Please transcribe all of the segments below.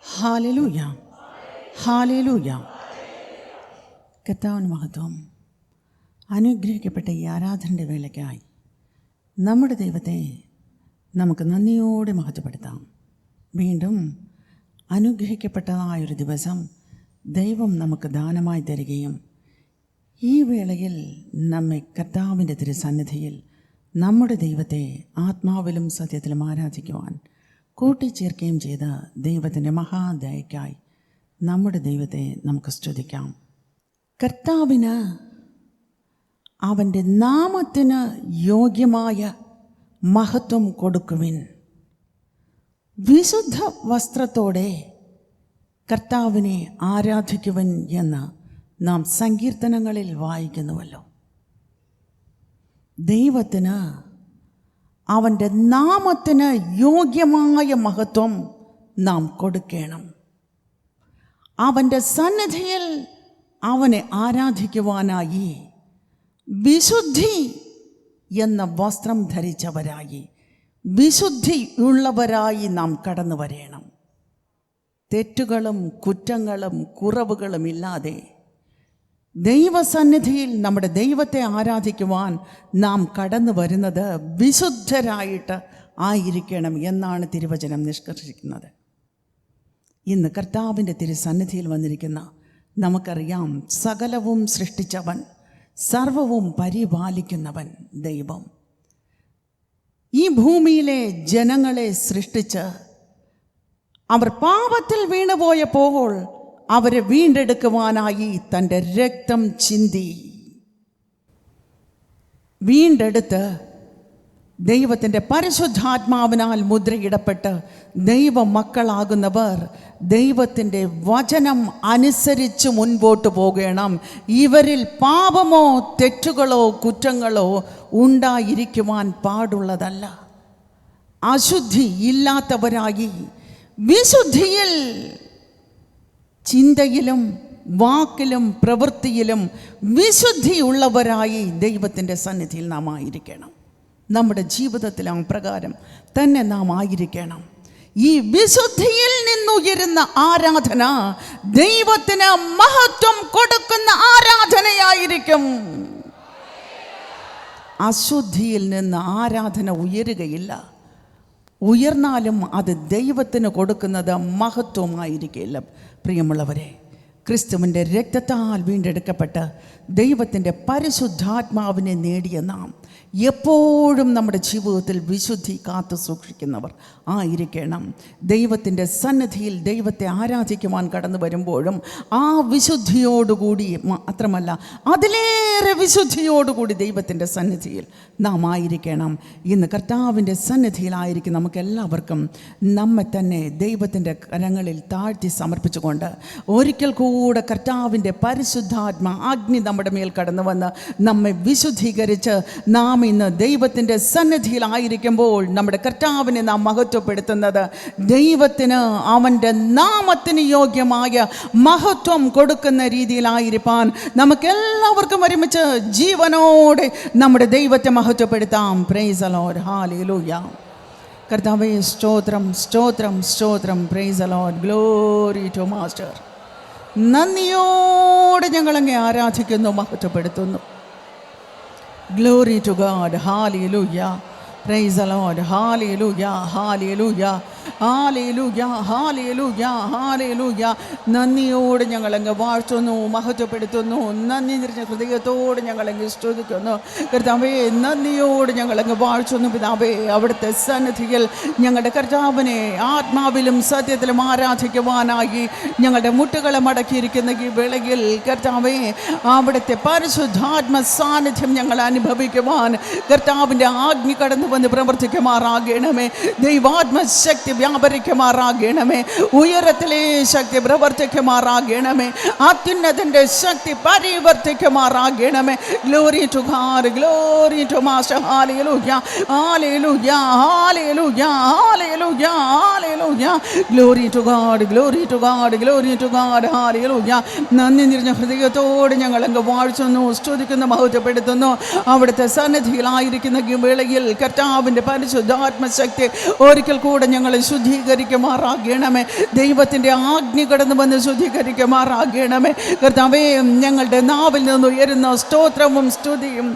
Hallelujah, hallelujah. കർത്താവിന് മഹത്വം. അനുഗ്രഹിക്കപ്പെട്ട ഈ ആരാധനയുടെ വേളയ്ക്കായി നമ്മുടെ ദൈവത്തെ നമുക്ക് നന്ദിയോടെ മഹത്വപ്പെടുത്താം. വീണ്ടും അനുഗ്രഹിക്കപ്പെട്ടതായൊരു ദിവസം ദൈവം നമുക്ക് ദാനമായി തരികയും ഈ വേളയിൽ നമ്മെ കർത്താവിൻ്റെ തിരുസന്നിധിയിൽ നമ്മുടെ ദൈവത്തെ ആത്മാവിലും സത്യത്തിലും ആരാധിക്കുവാൻ കൂട്ടിച്ചേർക്കുകയും ചെയ്ത ദൈവത്തിൻ്റെ മഹാദയക്കായി നമ്മുടെ ദൈവത്തെ നമുക്ക് സ്തുതിക്കാം. കർത്താവിന് അവൻ്റെ നാമത്തിന് യോഗ്യമായ മഹത്വം കൊടുക്കുവിൻ. വിശുദ്ധ വസ്ത്രത്തോടെ കർത്താവിനെ ആരാധിക്കുവിൻ എന്ന് നാം സങ്കീർത്തനങ്ങളിൽ വായിക്കുന്നുവല്ലോ. ദൈവത്തിന് അവൻ്റെ നാമത്തിന് യോഗ്യമായ മഹത്വം നാം കൊടുക്കണം. അവൻ്റെ സന്നിധിയിൽ അവനെ ആരാധിക്കുവാനായി വിശുദ്ധി എന്ന വസ്ത്രം ധരിച്ചവരായി, വിശുദ്ധിയുള്ളവരായി നാം കടന്നു വരണം. തെറ്റുകളും കുറ്റങ്ങളും കുറവുകളും ഇല്ലാതെ ദൈവസന്നിധിയിൽ നമ്മുടെ ദൈവത്തെ ആരാധിക്കുവാൻ നാം കടന്നു വരുന്നത് വിശുദ്ധരായിട്ട് ആയിരിക്കണം എന്നാണ് തിരുവചനം നിഷ്കർഷിക്കുന്നത്. ഇന്ന് കർത്താവിൻ്റെ തിരുസന്നിധിയിൽ വന്നിരിക്കുന്ന നമുക്കറിയാം, സകലവും സൃഷ്ടിച്ചവൻ, സർവവും പരിപാലിക്കുന്നവൻ ദൈവം. ഈ ഭൂമിയിലെ ജനങ്ങളെ സൃഷ്ടിച്ച് അവർ പാപത്തിൽ വീണുപോയപ്പോൾ അവരെ വീണ്ടെടുക്കുവാനായി തൻ്റെ രക്തം ചിന്തി വീണ്ടെടുത്ത് ദൈവത്തിൻ്റെ പരിശുദ്ധാത്മാവിനാൽ മുദ്രയിടപ്പെട്ട് ദൈവമക്കളാകുന്നവർ ദൈവത്തിൻ്റെ വചനം അനുസരിച്ച് മുൻപോട്ട് പോകണം. ഇവരിൽ പാപമോ തെറ്റുകളോ കുറ്റങ്ങളോ ഉണ്ടായിരിക്കുവാൻ പാടുള്ളതല്ല. അശുദ്ധി ഇല്ലാത്തവരായി വിശുദ്ധിയിൽ ചിന്തയിലും വാക്കിലും പ്രവൃത്തിയിലും വിശുദ്ധിയുള്ളവരായി ദൈവത്തിൻ്റെ സന്നിധിയിൽ നാം ആയിരിക്കണം. നമ്മുടെ ജീവിതത്തിൽ ആ പ്രകാരം തന്നെ നാം ആയിരിക്കണം. ഈ വിശുദ്ധിയിൽ നിന്നുയരുന്ന ആരാധന ദൈവത്തിന് മഹത്വം കൊടുക്കുന്ന ആരാധനയായിരിക്കും. അശുദ്ധിയിൽ നിന്ന് ആരാധന ഉയരുകയില്ല. ഉയർന്നാലും അത് ദൈവത്തിന് കൊടുക്കുന്നത് മഹത്വമായിരിക്കില്ല. പ്രിയമുള്ളവരെ, ക്രിസ്തുവിൻ്റെ രക്തത്താൽ വീണ്ടെടുക്കപ്പെട്ട് ദൈവത്തിൻ്റെ പരിശുദ്ധാത്മാവിനെ നേടിയ നാം എപ്പോഴും നമ്മുടെ ജീവിതത്തിൽ വിശുദ്ധി കാത്തു സൂക്ഷിക്കുന്നവർ ആയിരിക്കണം. ദൈവത്തിൻ്റെ സന്നിധിയിൽ ദൈവത്തെ ആരാധിക്കുവാൻ കടന്നു വരുമ്പോഴും ആ വിശുദ്ധിയോടുകൂടി മാത്രമല്ല, അതിലേറെ വിശുദ്ധിയോടുകൂടി ദൈവത്തിൻ്റെ സന്നിധിയിൽ നാം ആയിരിക്കണം. ഇന്ന് കർത്താവിൻ്റെ സന്നിധിയിലായിരിക്കും നമുക്കെല്ലാവർക്കും നമ്മെ തന്നെ ദൈവത്തിൻ്റെ കരങ്ങളിൽ താഴ്ത്തി സമർപ്പിച്ചുകൊണ്ട് ഒരിക്കൽ കൂടെ കർത്താവിൻ്റെ പരിശുദ്ധാത്മ അഗ്നി നമ്മുടെ മേൽ കടന്നു വന്ന് നമ്മെ വിശുദ്ധീകരിച്ച് നാം ഇന്ന് ദൈവത്തിൻ്റെ സന്നിധിയിലായിരിക്കുമ്പോൾ നമ്മുടെ കർത്താവിനെ നാം മഹത്വപ്പെടുത്തുന്നത് ദൈവത്തിന് അവൻ്റെ നാമത്തിന് യോഗ്യമായ മഹത്വം കൊടുക്കുന്ന രീതിയിലായിരിക്കാൻ നമുക്കെല്ലാവർക്കും ഒരുമിച്ച് ജീവനോടെ നമ്മുടെ ദൈവത്തെ മഹത്വപ്പെടുത്താം. Praise the Lord, hallelujah. കർത്താവേ, സ്തോത്രം സ്തോത്രം സ്തോത്രം. Praise the Lord, glory to master. നന്ദിയോടെ ഞങ്ങളങ്ങേ ആരാധിക്കുന്നു, മഹത്വപ്പെടുത്തുന്നു. Glory to God, hallelujah. Praise the Lord, hallelujah, hallelujah, hallelujah, hallelujah, hallelujah. നന്ദിയോട് ഞങ്ങളങ്ങ് വാഴ്ത്തുന്നു, മഹത്വപ്പെടുത്തുന്നു. നന്ദി നിറഞ്ഞ ഹൃദയത്തോട് ഞങ്ങളങ്ങ് സ്തുതിക്കുന്നു. കർത്താവേ, നന്ദിയോട് ഞങ്ങളങ്ങ് വാഴ്ത്തുന്നു. പിതാവേ, അവിടുത്തെ സന്നിധിയിൽ ഞങ്ങളുടെ കർത്താവിനെ ആത്മാവിലും സത്യത്തിലും ആരാധിക്കുവാനായി ഞങ്ങളുടെ മുട്ടുകളെ മടക്കിയിരിക്കുന്ന ഈ വേളയിൽ കർത്താവേ, അവിടുത്തെ പരിശുദ്ധാത്മ സാന്നിധ്യം ഞങ്ങൾ അനുഭവിക്കുവാൻ കർത്താവിൻ്റെ ആജ്ഞ കടന്നു വന്ന് പ്രവർത്തിക്കുമാറാകണമേ. ദൈവാത്മശക്തി വ്യാപരിക്കുമാറാകണമേ. ഉയരത്തിലെ ശക്തി പ്രവർത്തിക്കുമാറാകണമേ. അത്യുന്നതൻ്റെ ശക്തി പരിവർത്തിക്കുമാറാകണമേ. Glory to God, glory to master. Hallelujah, hallelujah, hallelujah, hallelujah, hallelujah. Glory to God, glory to God, glory to God. Hallelujah. നന്ദി നിറഞ്ഞ ഹൃദയത്തോട് ഞങ്ങൾ അങ്ങ് വാഴ്ത്തുന്നു, സ്തുതിക്കുന്നു, മഹത്വപ്പെടുത്തുന്നു. അവിടുത്തെ സന്നിധിയിലായിരിക്കുന്ന ഈ വേളയിൽ കർത്താവിൻ്റെ പരിശുദ്ധാത്മശക്തി ഒരിക്കൽ കൂടെ ഞങ്ങളെ ശുദ്ധീകരിക്കുമാറാകണമേ. ദൈവത്തിൻ്റെ ആജ്ഞ കടന്നു വന്ന് ശുദ്ധീകരിക്കുമാറാകണമേ. കർത്താവേ, ഞങ്ങളുടെ നാവിൽ നിന്ന് ഉയരുന്ന സ്തോത്രവും സ്തുതിയും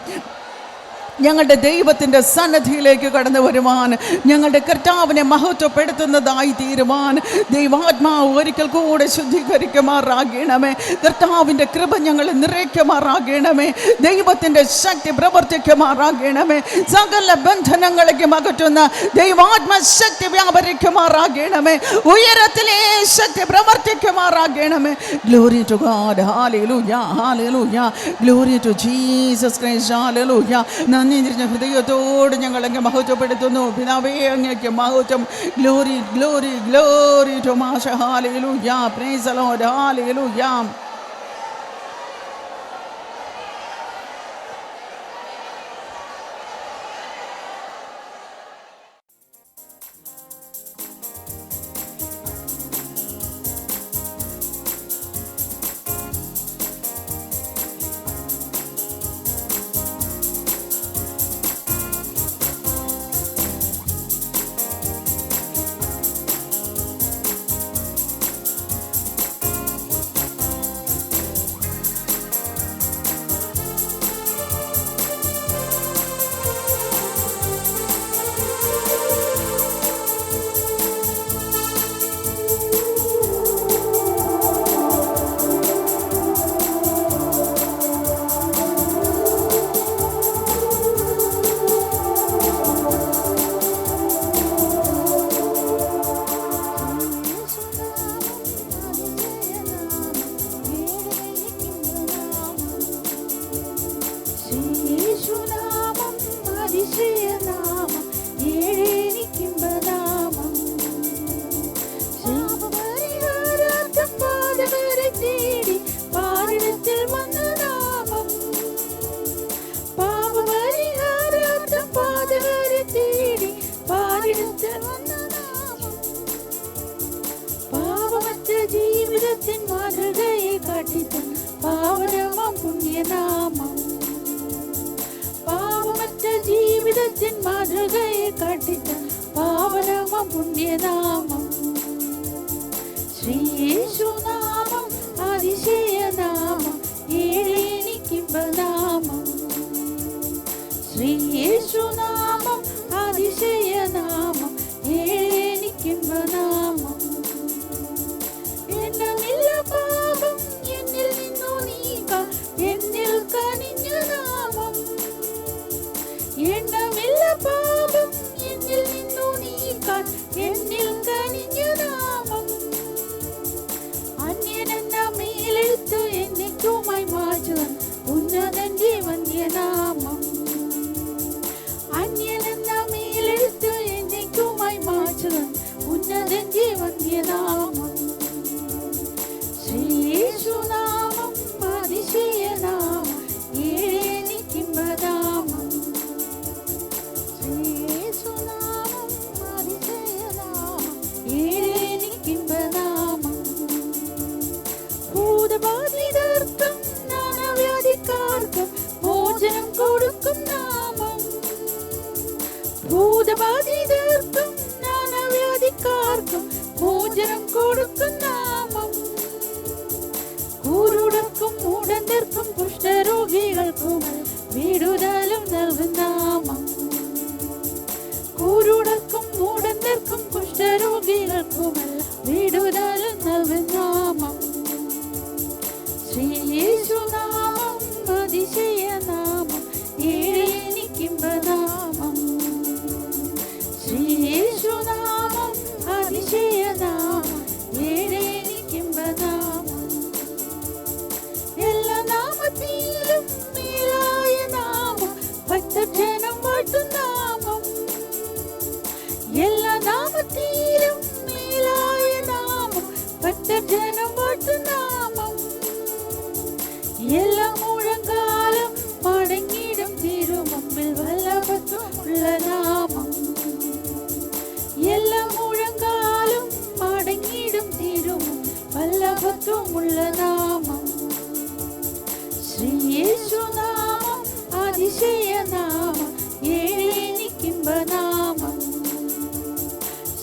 ഞങ്ങളുടെ ദൈവത്തിൻ്റെ സന്നിധിയിലേക്ക് കടന്നു വരുവാൻ, ഞങ്ങളുടെ കർത്താവിനെ മഹത്വപ്പെടുത്തുന്നതായി തീരുവാൻ ദൈവാത്മാവ് ഒരിക്കൽ കൂടെ ശുദ്ധീകരിക്കുമാറാകണമേ. കർത്താവിൻ്റെ കൃപ ഞങ്ങൾ നിറയ്ക്കുമാറാകണമേ. ദൈവത്തിൻ്റെ ശക്തി പ്രവർത്തിക്കുമാറാകണമേ. സകല ബന്ധനങ്ങളേക്കും അകറ്റുന്ന ദൈവാത്മശക്തി വ്യാപരിക്കുമാറാകണമേ. ഉയരത്തിലെ ശക്തി പ്രവർത്തിക്കുമാറാകണമേ. Glory to God. Hallelujah, hallelujah. Glory to Jesus Christ. Hallelujah. നിറഞ്ഞ ഹൃദയത്തോട് ഞങ്ങൾ അങ്ങ് മഹത്വപ്പെടുത്തുന്നു. പിതാവേ, അങ്ങേക്ക് മഹത്വം. Glory, glory, glory to master. Hallelujah. Praise the Lord. Hallelujah.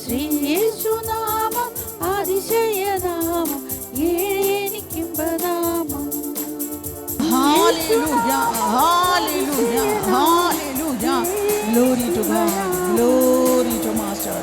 ശ്രീ Hallelujah, hallelujah, hallelujah. Glory to God, glory to Master.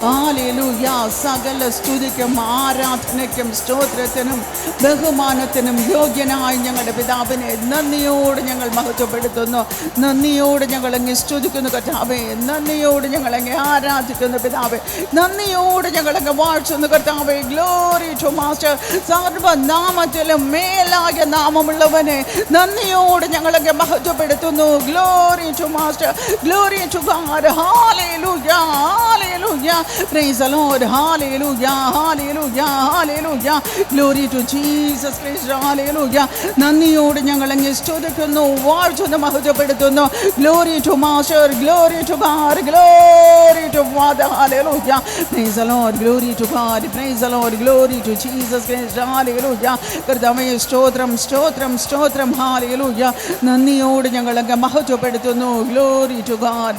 Hallelujah. സകല സ്തുതിക്കും ആരാധനയ്ക്കും സ്തോത്രത്തിനും ബഹുമാനത്തിനും യോഗ്യനായി ഞങ്ങളുടെ പിതാവിനെ നന്ദിയോട് ഞങ്ങൾ മഹത്വപ്പെടുത്തുന്നു. നന്ദിയോട് ഞങ്ങൾ അങ്ങ് സ്തുതിക്കുന്നു കർത്താവേ. നന്ദിയോട് ഞങ്ങൾ അങ്ങ് ആരാധിക്കുന്നു പിതാവേ. നന്ദിയോട് ഞങ്ങൾ അങ്ങ് വാഴ്ത്തുന്നു കർത്താവേ. Glory to master. സർവനാമത്തിലും മേലായ നാമമുള്ളവനെ നന്ദിയോട് ഞങ്ങൾ അങ്ങ് മഹത്വപ്പെടുത്തുന്നു. Glory to master, glory to God. Hallelujah, hallelujah. Praise the Lord. Hallelujah, hallelujah, hallelujah. Glory to Jesus Christ. Hallelujah. നന്ദിയോട് ഞങ്ങൾ അങ്ങ് സ്തുതിക്കുന്നു, വാഴ്ത്തുന്നു, മഹത്വപ്പെടുത്തുന്നു. Glory to Master, glory to God, glory to Father. Hallelujah. Praise the Lord. Glory to God. Praise the Lord. Glory to Jesus Christ. Hallelujah. കർത്താവേ സ്തോത്രം, സ്തോത്രം, സ്തോത്രം. Hallelujah. നന്ദിയോട് ഞങ്ങൾ അങ്ങ് മഹത്വപ്പെടുത്തുന്നു. Glory to God.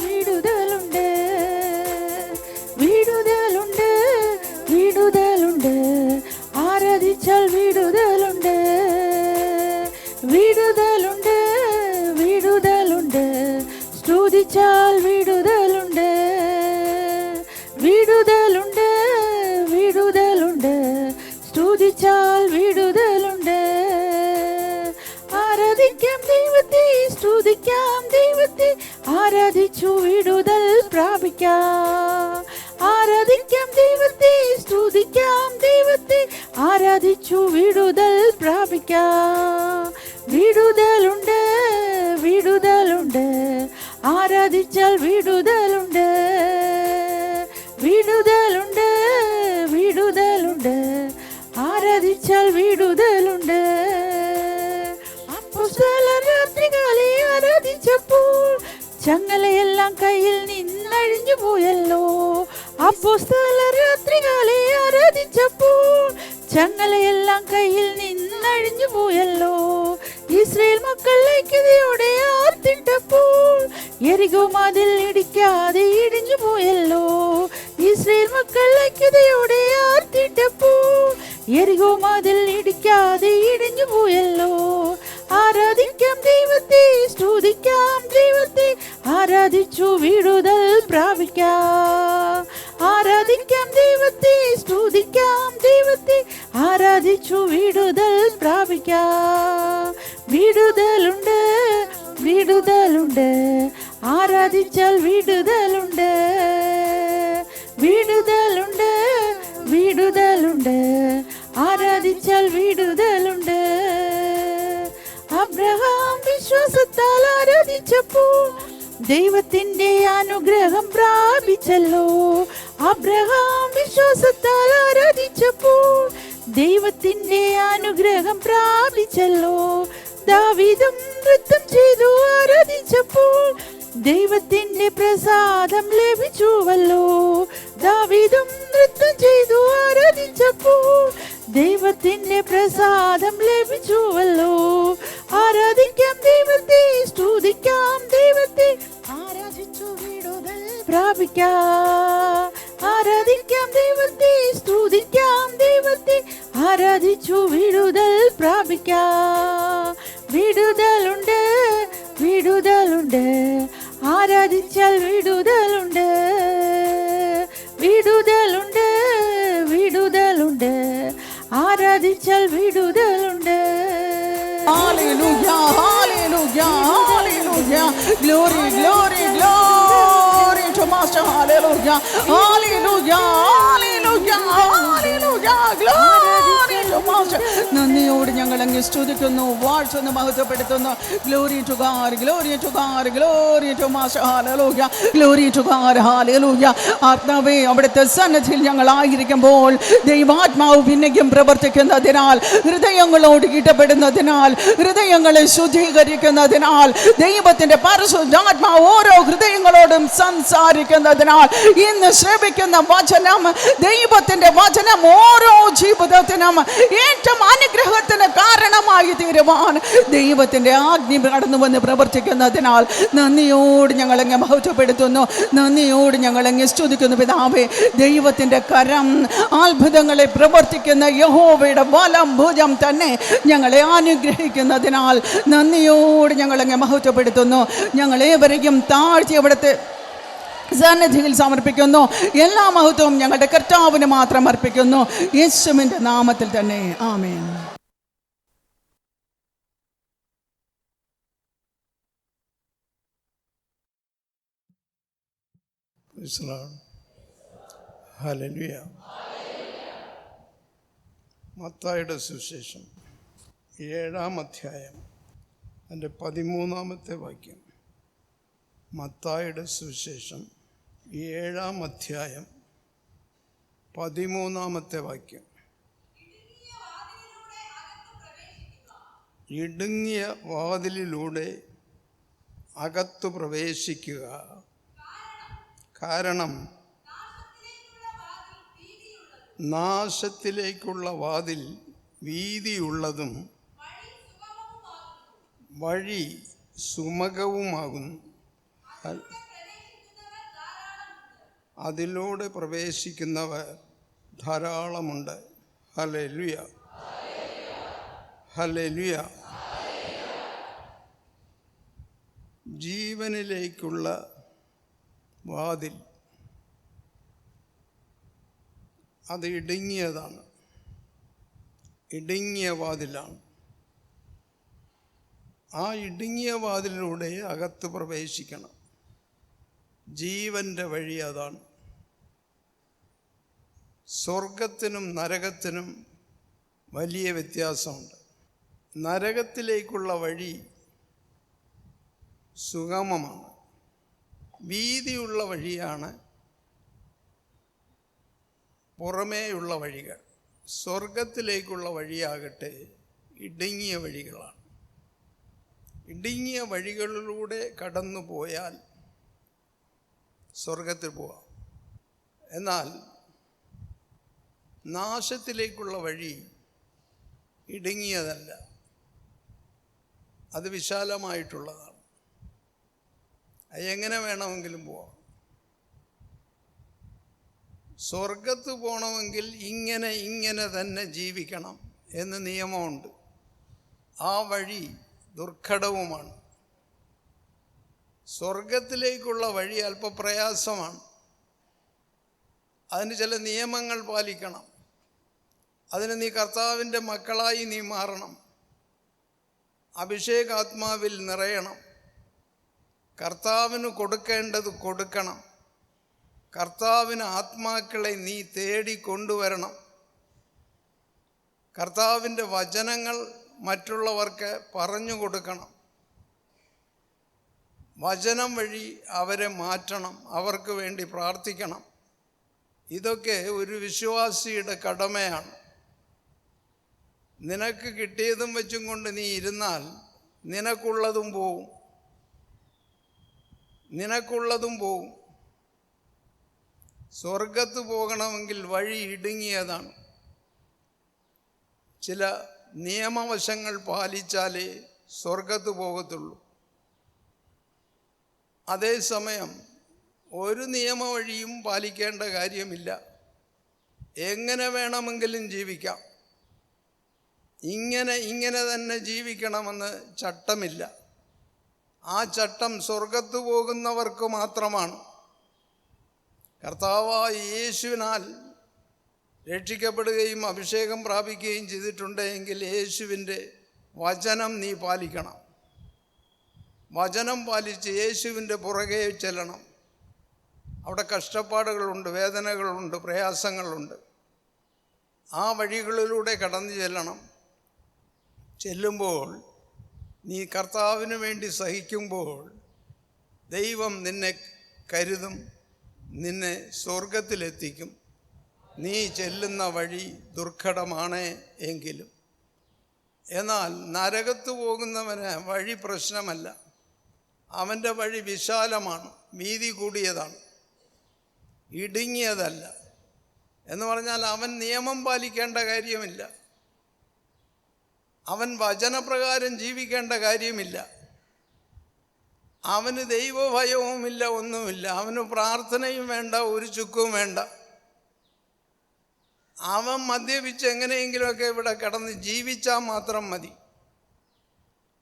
വിടുതലുണ്ട്, വിടുതലുണ്ട്, വിടുതലുണ്ട്. ആരാധിച്ചാൽ വിടുതലുണ്ട്, വിടുതലുണ്ട്, വിടുതലുണ്ട്. സ്തുതിച്ചാൽ വിടുതലുണ്ട്, വിടുതലുണ്ട്, വിടുതലുണ്ട്. സ്തുതിച്ചാൽ വിടുതലുണ്ട്. ആരാധിക്കാം ദൈവത്തെ, സ്തുതിക്കാം ദൈവത്തെ. ആരാധിച്ചു വിടുതൽ പ്രാപിക്കാം. ആരാധിക്കാം ദൈവത്തെ, സ്തുതിക്കാം ദൈവത്തെ. ആരാധിച്ചു വിടുതൽ പ്രാപിക്കാം. വിടുതലുണ്ട്, വിടുതലുണ്ട്. ആരാധിച്ചാൽ വിടുതലുണ്ട്, വിടുതലുണ്ട്, വിടുതലുണ്ട്. ആരാധിച്ചാൽ വിടുതലുണ്ട്. അപ്പോസ്തലർ രാത്രികാലേ ആരാധിച്ചപ്പോൾ ചങ്ങലയെല്ലാം കയ്യിൽ നിന്നഴിഞ്ഞു പോയല്ലോ. അപ്പോസ്തലർ രാത്രികാലേ ആരാധിച്ചപ്പോൾ ചങ്ങലയെല്ലാം കയ്യിൽ നിന്നഴിഞ്ഞു പോയല്ലോ. ഇസ്രായേൽ മക്കൾ ഐക്യതയോടെ ആർത്തിട്ടപ്പോൾ യെരികോ മതിൽ ഇടിക്കാതെ ഇടിഞ്ഞു പോയല്ലോ. ഇസ്രായേൽ മക്കൾ ഐക്യതയോടെ ആർത്തിട്ടപ്പോൾ യെരികോ മതിൽ ഇടിക്കാതെ ഇടിഞ്ഞു പോയല്ലോ. ആരാധിക്കാം ദൈവത്തെ, സ്തുതിക്കാം ദൈവത്തെ. ആരാധിച്ചു വിടുതൽ പ്രാപിക്കാം. ആരാധിക്കാം ദൈവത്തെ, സ്തുതിക്കാം ദൈവത്തെ. ആരാധിച്ചു വിടുതൽ പ്രാപിക്കാം. വിടുതലുണ്ട്, വിടുതലുണ്ട്. ആരാധിച്ചാൽ വിടുതലുണ്ട്, വിടുതലുണ്ട്, വിടുതലുണ്ട്. ആരാധിച്ചാൽ വിടുതലുണ്ട്. അബ്രഹാം വിശ്വാസത്താൽ ആരാധിച്ചപ്പോൾ ദൈവത്തിന്റെ അനുഗ്രഹം പ്രാപിച്ചല്ലോ. അബ്രഹാം വിശ്വാസത്താൽ ആരാധിച്ചപ്പോൾ ദൈവത്തിന്റെ അനുഗ്രഹം പ്രാപിച്ചല്ലോ. ദാവീദും നൃത്തം ചെയ്തു ആരാധിച്ചപ്പോൾ ദൈവത്തിന്റെ പ്രസാദം ലഭിച്ചുവല്ലോ. ദാവീദും നൃത്തം ചെയ്തു ആരാധിച്ചപ്പോൾ ദൈവത്തിന്റെ പ്രസാദം ലഭിച്ചുവല്ലോ. ആരാധിക്കാം ദൈവത്തെ, സ്തുതിക്കാം ദൈവത്തെ. ആരാധിച്ചു വിടുതൽ പ്രാപിക്കാം. ആരാധിക്കാം ദൈവത്തെ, സ്തുതിക്കാം ദൈവത്തെ. ആരാധിച്ചു വിടുതൽ പ്രാപിക്കാം. വിടുതലുണ്ട്, വിടുതലുണ്ട്. ആരാധിച്ചാൽ വിടുതലുണ്ട്, വിടുതലുണ്ട്, വിടുതലുണ്ട്. ആരാധിച്ചാൽ വിടുതലുണ്ട്. Hallelujah, hallelujah, hallelujah. Glory, glory, glory to Master. Hallelujah, hallelujah, hallelujah, hallelujah. Glory to നന്ദിയോട് ഞങ്ങൾ അങ്ങ് സ്തുതിക്കുന്നു, വാഴ്ചൊന്ന് മഹത്വപ്പെടുത്തുന്നു. Glory to God, glory to God, glory to master. Hallelujah, glory to God, hallelujah. ആത്മാവേ, അവിടുത്തെ സന്നിധിയിൽ ഞങ്ങളായിരിക്കുമ്പോൾ ദൈവാത്മാവ് പിന്നെയും പ്രവർത്തിക്കുന്നതിനാൽ, ഹൃദയങ്ങളോട് ഇടപെടുന്നതിനാൽ, ഹൃദയങ്ങളെ ശുദ്ധീകരിക്കുന്നതിനാൽ, ദൈവത്തിന്റെ പരിശുദ്ധാത്മാവ് ഓരോ ഹൃദയങ്ങളോടും സംസാരിക്കുന്നതിനാൽ, ഇന്ന് ശ്രവിക്കുന്ന വചനം, ദൈവത്തിന്റെ വചനം ഓരോ ജീവിതത്തിനും ഏറ്റവും അനുഗ്രഹത്തിന് കാരണമായി തീരുവാൻ ദൈവത്തിന്റെ ആജ്ഞ കടന്നു വന്ന് പ്രവർത്തിക്കുന്നതിനാൽ നന്ദിയോട് ഞങ്ങളങ്ങ് മഹത്വപ്പെടുത്തുന്നു, നന്ദിയോട് ഞങ്ങളങ്ങ് സ്തുതിക്കുന്നു. പിതാവേ, ദൈവത്തിന്റെ കരം അത്ഭുതങ്ങളെ പ്രവർത്തിക്കുന്ന യഹോവയുടെ വലം ഭുജം തന്നെ ഞങ്ങളെ അനുഗ്രഹിക്കുന്നതിനാൽ നന്ദിയോട് ഞങ്ങളങ്ങ് മഹത്വപ്പെടുത്തുന്നു. ഞങ്ങളേവരെയും താഴ്ത്തി അവിടുത്തെ സന്നിധിയിൽ സമർപ്പിക്കുന്നു. എല്ലാ മഹത്വവും ഞങ്ങളുടെ കർത്താവിന് മാത്രം അർപ്പിക്കുന്നു, യേശുവിന്റെ നാമത്തിൽ തന്നെ. ആമേൻ. ഹല്ലേലൂയ. മത്തായിയുടെ സുവിശേഷം 7-ാം അധ്യായം അതിൻ്റെ 13-ാമത്തെ വാക്യം. മത്തായിയുടെ സുവിശേഷം 7-ാം അധ്യായം 13-ാമത്തെ വാക്യം. ഇടുങ്ങിയ വാതിലിലൂടെ അകത്തു പ്രവേശിക്കുക, കാരണം നാശത്തിലേക്കുള്ള വാതിൽ വീതിയുള്ളതും വഴി സുമകവുമാകുന്നു, അതിലൂടെ പ്രവേശിക്കുന്നവർ ധാരാളമുണ്ട്. Hallelujah, hallelujah. ജീവനിലേക്കുള്ള വാതിൽ അത് ഇടുങ്ങിയതാണ്, ഇടുങ്ങിയ വാതിലാണ്. ആ ഇടുങ്ങിയ വാതിലിലൂടെ അകത്ത് പ്രവേശിക്കണം. ജീവൻ്റെ വഴി അതാണ്. സ്വർഗത്തിനും നരകത്തിനും വലിയ വ്യത്യാസമുണ്ട്. നരകത്തിലേക്കുള്ള വഴി സുഗമമാണ്, വീതിയുള്ള വഴിയാണ് പുറമേയുള്ള വഴികൾ. സ്വർഗത്തിലേക്കുള്ള വഴിയാകട്ടെ ഇടുങ്ങിയ വഴികളാണ്. ഇടുങ്ങിയ വഴികളിലൂടെ കടന്നു പോയാൽ സ്വർഗത്തിൽ പോവാം. എന്നാൽ നാശത്തിലേക്കുള്ള വഴി ഇടുങ്ങിയതല്ല, അത് വിശാലമായിട്ടുള്ളതാണ്. അത് എങ്ങനെ വേണമെങ്കിലും പോവാം. സ്വർഗത്ത് പോകണമെങ്കിൽ ഇങ്ങനെ തന്നെ ജീവിക്കണം എന്ന് നിയമമുണ്ട്. ആ വഴി ദുർഘടവുമാണ്. സ്വർഗത്തിലേക്കുള്ള വഴി അല്പപ്രയാസമാണ്. അതിന് ചില നിയമങ്ങൾ പാലിക്കണം. അതിന് നീ കർത്താവിൻ്റെ മക്കളായി നീ മാറണം. അഭിഷേകാത്മാവിൽ നിറയണം. കർത്താവിന് കൊടുക്കേണ്ടത് കൊടുക്കണം. കർത്താവിന് ആത്മാക്കളെ നീ തേടിക്കൊണ്ടുവരണം. കർത്താവിൻ്റെ വചനങ്ങൾ മറ്റുള്ളവർക്ക് പറഞ്ഞു കൊടുക്കണം. വചനം വഴി അവരെ മാറ്റണം. അവർക്ക് വേണ്ടി പ്രാർത്ഥിക്കണം. ഇതൊക്കെ ഒരു വിശ്വാസിയുടെ കടമയാണ്. നിനക്ക് കിട്ടിയതും വെച്ചും കൊണ്ട് നീ ഇരുന്നാൽ നിനക്കുള്ളതും പോവും, നിനക്കുള്ളതും പോവും. സ്വർഗത്ത് പോകണമെങ്കിൽ വഴി ഇടുങ്ങിയതാണ്. ചില നിയമവശങ്ങൾ പാലിച്ചാലേ സ്വർഗത്ത് പോകത്തുള്ളൂ. അതേസമയം ഒരു നിയമവഴിയും പാലിക്കേണ്ട കാര്യമില്ല. എങ്ങനെ വേണമെങ്കിലും ജീവിക്കാം. ഇങ്ങനെ തന്നെ ജീവിക്കണമെന്ന് ചട്ടമില്ല. ആ ചട്ടം സ്വർഗത്ത് പോകുന്നവർക്ക് മാത്രമാണ്. കർത്താവായ യേശുവിനാൽ രക്ഷിക്കപ്പെടുകയും അഭിഷേകം പ്രാപിക്കുകയും ചെയ്തിട്ടുണ്ടെങ്കിൽ യേശുവിൻ്റെ വചനം നീ പാലിക്കണം. വചനം പാലിച്ച് യേശുവിൻ്റെ പുറകെ ചെല്ലണം. അവിടെ കഷ്ടപ്പാടുകളുണ്ട്, വേദനകളുണ്ട്, പ്രയാസങ്ങളുണ്ട്. ആ വഴികളിലൂടെ കടന്നു ചെല്ലണം. ചെല്ലുമ്പോൾ നീ കർത്താവിന് വേണ്ടി സഹിക്കുമ്പോൾ ദൈവം നിന്നെ കരുതും, നിന്നെ സ്വർഗത്തിലെത്തിക്കും. നീ ചെല്ലുന്ന വഴി ദുർഘടമാണ് എങ്കിലും. എന്നാൽ നരകത്ത് പോകുന്നവന് വഴി പ്രശ്നമല്ല. അവൻ്റെ വഴി വിശാലമാണ്, വീതി കൂടിയതാണ്, ഇടുങ്ങിയതല്ല. എന്ന് പറഞ്ഞാൽ അവൻ നിയമം പാലിക്കേണ്ട കാര്യമില്ല, അവൻ വചനപ്രകാരം ജീവിക്കേണ്ട കാര്യമില്ല, അവന് ദൈവഭയവുമില്ല, ഒന്നുമില്ല. അവന് പ്രാർത്ഥനയും വേണ്ട, ഒരു ചുക്കും വേണ്ട. അവൻ മദ്യപിച്ച് എങ്ങനെയെങ്കിലുമൊക്കെ ഇവിടെ കിടന്ന് ജീവിച്ചാൽ മാത്രം മതി.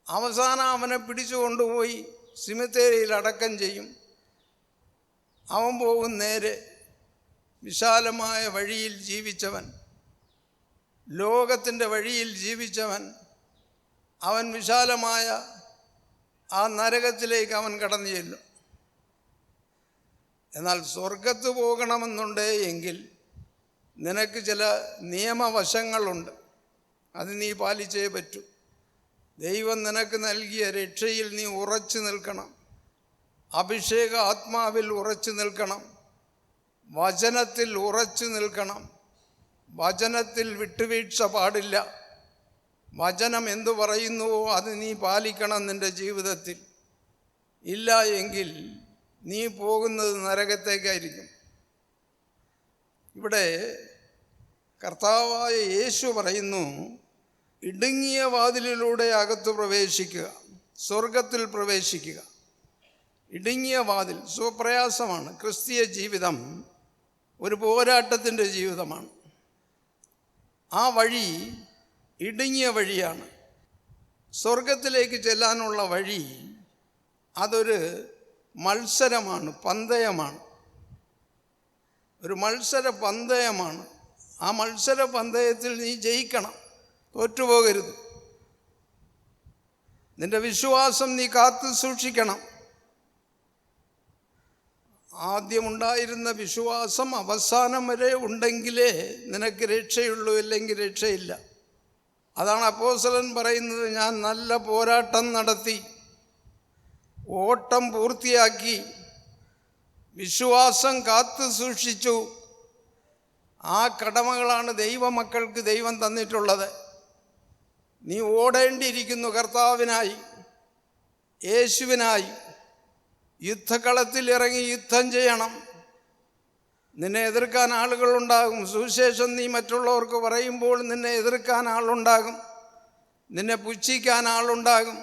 അവസാനം അവനെ പിടിച്ചു കൊണ്ടുപോയി സിമിത്തേരിയിൽ അടക്കം ചെയ്യും. അവൻ പോകും നേരെ വിശാലമായ വഴിയിൽ ജീവിച്ചവൻ, ലോകത്തിൻ്റെ വഴിയിൽ ജീവിച്ചവൻ, അവൻ വിശാലമായ ആ നരകത്തിലേക്ക് അവൻ കടന്നു ചെല്ലും. എന്നാൽ സ്വർഗത്ത് പോകണമെന്നുണ്ടേ എങ്കിൽ നിനക്ക് ചില നിയമവശങ്ങളുണ്ട്, അത് നീ പാലിച്ചേ പറ്റൂ. ദൈവം നിനക്ക് നൽകിയ രക്ഷയിൽ നീ ഉറച്ചു നിൽക്കണം, അഭിഷേക ആത്മാവിൽ ഉറച്ചു നിൽക്കണം, വചനത്തിൽ ഉറച്ചു നിൽക്കണം. വചനത്തിൽ വിട്ടുവീഴ്ച പാടില്ല. വചനം എന്തു പറയുന്നുവോ അത് നീ പാലിക്കണം നിൻ്റെ ജീവിതത്തിൽ. ഇല്ല എങ്കിൽ നീ പോകുന്നത് നരകത്തേക്കായിരിക്കും. ഇവിടെ കർത്താവായ യേശു പറയുന്നു, ഇടുങ്ങിയ വാതിലിലൂടെ അകത്ത് പ്രവേശിക്കുക, സ്വർഗത്തിൽ പ്രവേശിക്കുക. ഇടുങ്ങിയ വാതിൽ സുപ്രയാസമാണ്. ക്രിസ്തീയ ജീവിതം ഒരു പോരാട്ടത്തിൻ്റെ ജീവിതമാണ്. ആ വഴി ഇടുങ്ങിയ വഴിയാണ്. സ്വർഗത്തിലേക്ക് ചെല്ലാനുള്ള വഴി അതൊരു മത്സരമാണ്, പന്തയമാണ്, ഒരു മത്സര പന്തയമാണ്. ആ മത്സര പന്തയത്തിൽ നീ ജയിക്കണം, തോറ്റുപോകരുത്. നിന്റെ വിശ്വാസം നീ കാത്തു സൂക്ഷിക്കണം. ആദ്യമുണ്ടായിരുന്ന വിശ്വാസം അവസാനം വരെ ഉണ്ടെങ്കിലേ നിനക്ക് രക്ഷയുള്ളൂ, ഇല്ലെങ്കിൽ രക്ഷയില്ല. അതാണ് അപ്പോസ്തലൻ പറയുന്നത്, ഞാൻ നല്ല പോരാട്ടം നടത്തി, ഓട്ടം പൂർത്തിയാക്കി, വിശ്വാസം കാത്തു സൂക്ഷിച്ചു. ആ കടമകളാണ് ദൈവമക്കൾക്ക് ദൈവം തന്നിട്ടുള്ളത്. നീ ഓടേണ്ടിയിരിക്കുന്നു കർത്താവിനായി, യേശുവിനായി. യുദ്ധക്കളത്തിൽ ഇറങ്ങി യുദ്ധം ചെയ്യണം. നിന്നെ എതിർക്കാൻ ആളുകളുണ്ടാകും. സുവിശേഷം നീ മറ്റുള്ളവർക്ക് പറയുമ്പോൾ നിന്നെ എതിർക്കാൻ ആളുണ്ടാകും, നിന്നെ പുച്ഛിക്കാൻ ആളുണ്ടാകും,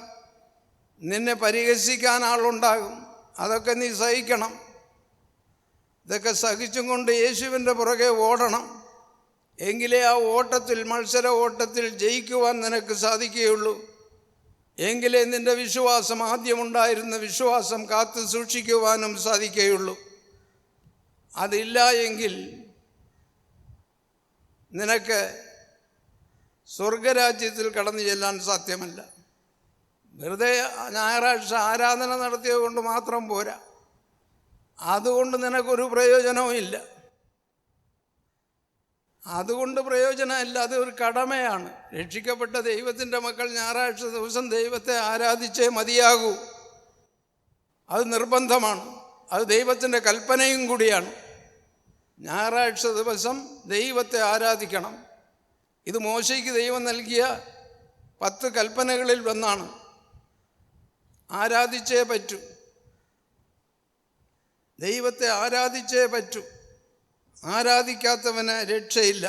നിന്നെ പരിഹസിക്കാൻ ആളുണ്ടാകും. അതൊക്കെ നീ സഹിക്കണം. ഇതൊക്കെ സഹിച്ചും കൊണ്ട് യേശുവിൻ്റെ പുറകെ ഓടണം. എങ്കിലേ ആ ഓട്ടത്തിൽ, മത്സര ഓട്ടത്തിൽ ജയിക്കുവാൻ നിനക്ക് സാധിക്കുകയുള്ളൂ. എങ്കിലേ നിൻ്റെ വിശ്വാസം, ആദ്യമുണ്ടായിരുന്ന വിശ്വാസം കാത്തു സൂക്ഷിക്കുവാനും സാധിക്കുകയുള്ളൂ. അതില്ല എങ്കിൽ നിനക്ക് സ്വർഗരാജ്യത്തിൽ കടന്നു ചെല്ലാൻ സാധ്യമല്ല. വെറുതെ ഞായറാഴ്ച ആരാധന നടത്തിയത് കൊണ്ട് മാത്രം പോരാ, അതുകൊണ്ട് നിനക്കൊരു പ്രയോജനവും ഇല്ല. അതുകൊണ്ട് പ്രയോജനമില്ല, അത് ഒരു കടമയാണ്. രക്ഷിക്കപ്പെട്ട ദൈവത്തിൻ്റെ മക്കൾ ഞായറാഴ്ച ദിവസം ദൈവത്തെ ആരാധിച്ചേ മതിയാകൂ. അത് നിർബന്ധമാണ്, അത് ദൈവത്തിൻ്റെ കൽപ്പനയും കൂടിയാണ്. ഞായറാഴ്ച ദിവസം ദൈവത്തെ ആരാധിക്കണം. ഇത് മോശയ്ക്ക് ദൈവം നൽകിയ 10 കൽപ്പനകളിൽ ഒന്നാണ്. ആരാധിച്ചേ പറ്റൂ, ദൈവത്തെ ആരാധിച്ചേ പറ്റൂ. ആരാധിക്കാത്തവന് രക്ഷയില്ല.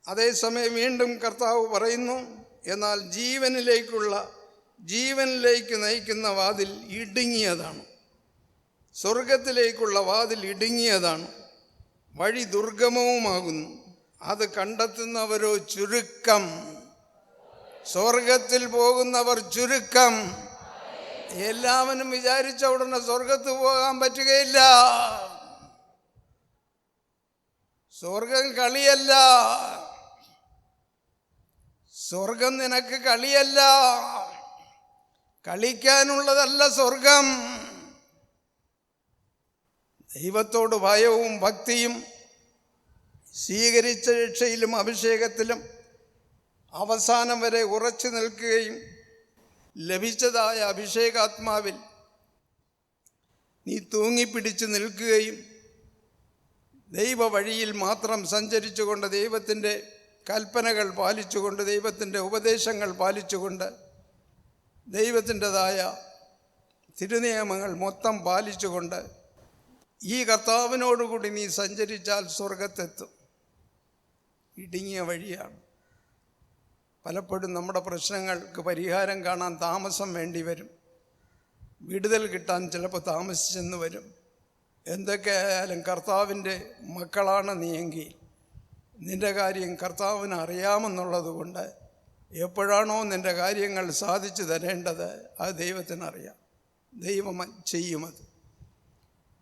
അതേസമയം വീണ്ടും കർത്താവ് പറയുന്നു, എന്നാൽ ജീവനിലേക്ക് നയിക്കുന്ന വാതിൽ ഇടുങ്ങിയതാണ്. സ്വർഗത്തിലേക്കുള്ള വാതിൽ ഇടുങ്ങിയതാണ്, വഴി ദുർഗമവുമാകുന്നു, അത് കണ്ടെത്തുന്നവരോ ചുരുക്കം. സ്വർഗത്തിൽ പോകുന്നവർ ചുരുക്കം. എല്ലാവരും വിചാരിച്ച ഉടനെ സ്വർഗത്ത് പോകാൻ പറ്റുകയില്ല. സ്വർഗം കളിയല്ല, സ്വർഗം നിനക്ക് കളിയല്ല, കളിക്കാനുള്ളതല്ല സ്വർഗം. ദൈവത്തോട് ഭയവും ഭക്തിയും സ്വീകരിച്ച രക്ഷയിലും അഭിഷേകത്തിലും അവസാനം വരെ ഉറച്ചു നിൽക്കുകയും ലഭിച്ചതായ അഭിഷേകാത്മാവിൽ നീ തൂങ്ങിപ്പിടിച്ച് നിൽക്കുകയും ദൈവ വഴിയിൽ മാത്രം സഞ്ചരിച്ചുകൊണ്ട് ദൈവത്തിൻ്റെ കൽപ്പനകൾ പാലിച്ചുകൊണ്ട് ദൈവത്തിൻ്റെ ഉപദേശങ്ങൾ പാലിച്ചുകൊണ്ട് ദൈവത്തിൻ്റെതായ തിരുനിയമങ്ങൾ മൊത്തം പാലിച്ചുകൊണ്ട് ഈ കർത്താവിനോടുകൂടി നീ സഞ്ചരിച്ചാൽ സ്വർഗത്തെത്തും. ഇടുങ്ങിയ വഴിയാണ്. പലപ്പോഴും നമ്മുടെ പ്രശ്നങ്ങൾക്ക് പരിഹാരം കാണാൻ താമസം വേണ്ടി വരും. വിടുതൽ കിട്ടാൻ ചിലപ്പോൾ താമസിച്ചെന്ന് വരും. എന്തൊക്കെ ആയാലും കർത്താവിൻ്റെ മക്കളാണ് നീയെങ്കിൽ നിൻ്റെ കാര്യം കർത്താവിന് അറിയാമെന്നുള്ളത് കൊണ്ട് എപ്പോഴാണോ നിൻ്റെ കാര്യങ്ങൾ സാധിച്ചു തരേണ്ടത് അത് ദൈവത്തിനറിയാം. ദൈവം ചെയ്യുമത്.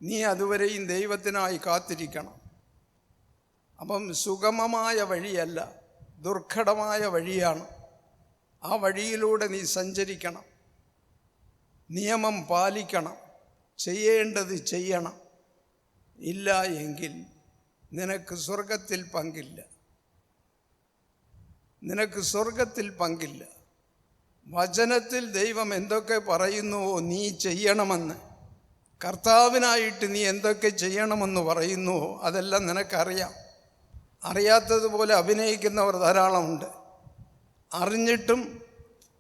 നീ അതുവരെയും ദൈവത്തിനായി കാത്തിരിക്കണം. അപ്പം സുഗമമായ വഴിയല്ല, ദുർഘടമായ വഴിയാണ്. ആ വഴിയിലൂടെ നീ സഞ്ചരിക്കണം. നിയമം പാലിക്കണം. ചെയ്യേണ്ടത് ചെയ്യണം. ഇല്ല എങ്കിൽ നിനക്ക് സ്വർഗത്തിൽ പങ്കില്ല. നിനക്ക് സ്വർഗത്തിൽ പങ്കില്ല. വചനത്തിൽ ദൈവം എന്തൊക്കെ പറയുന്നുവോ നീ ചെയ്യണമെന്ന്, കർത്താവിനായിട്ട് നീ എന്തൊക്കെ ചെയ്യണമെന്ന് പറയുന്നുവോ അതെല്ലാം നിനക്കറിയാം. അറിയാത്തതുപോലെ അഭിനയിക്കുന്നവർ ധാരാളമുണ്ട്. അറിഞ്ഞിട്ടും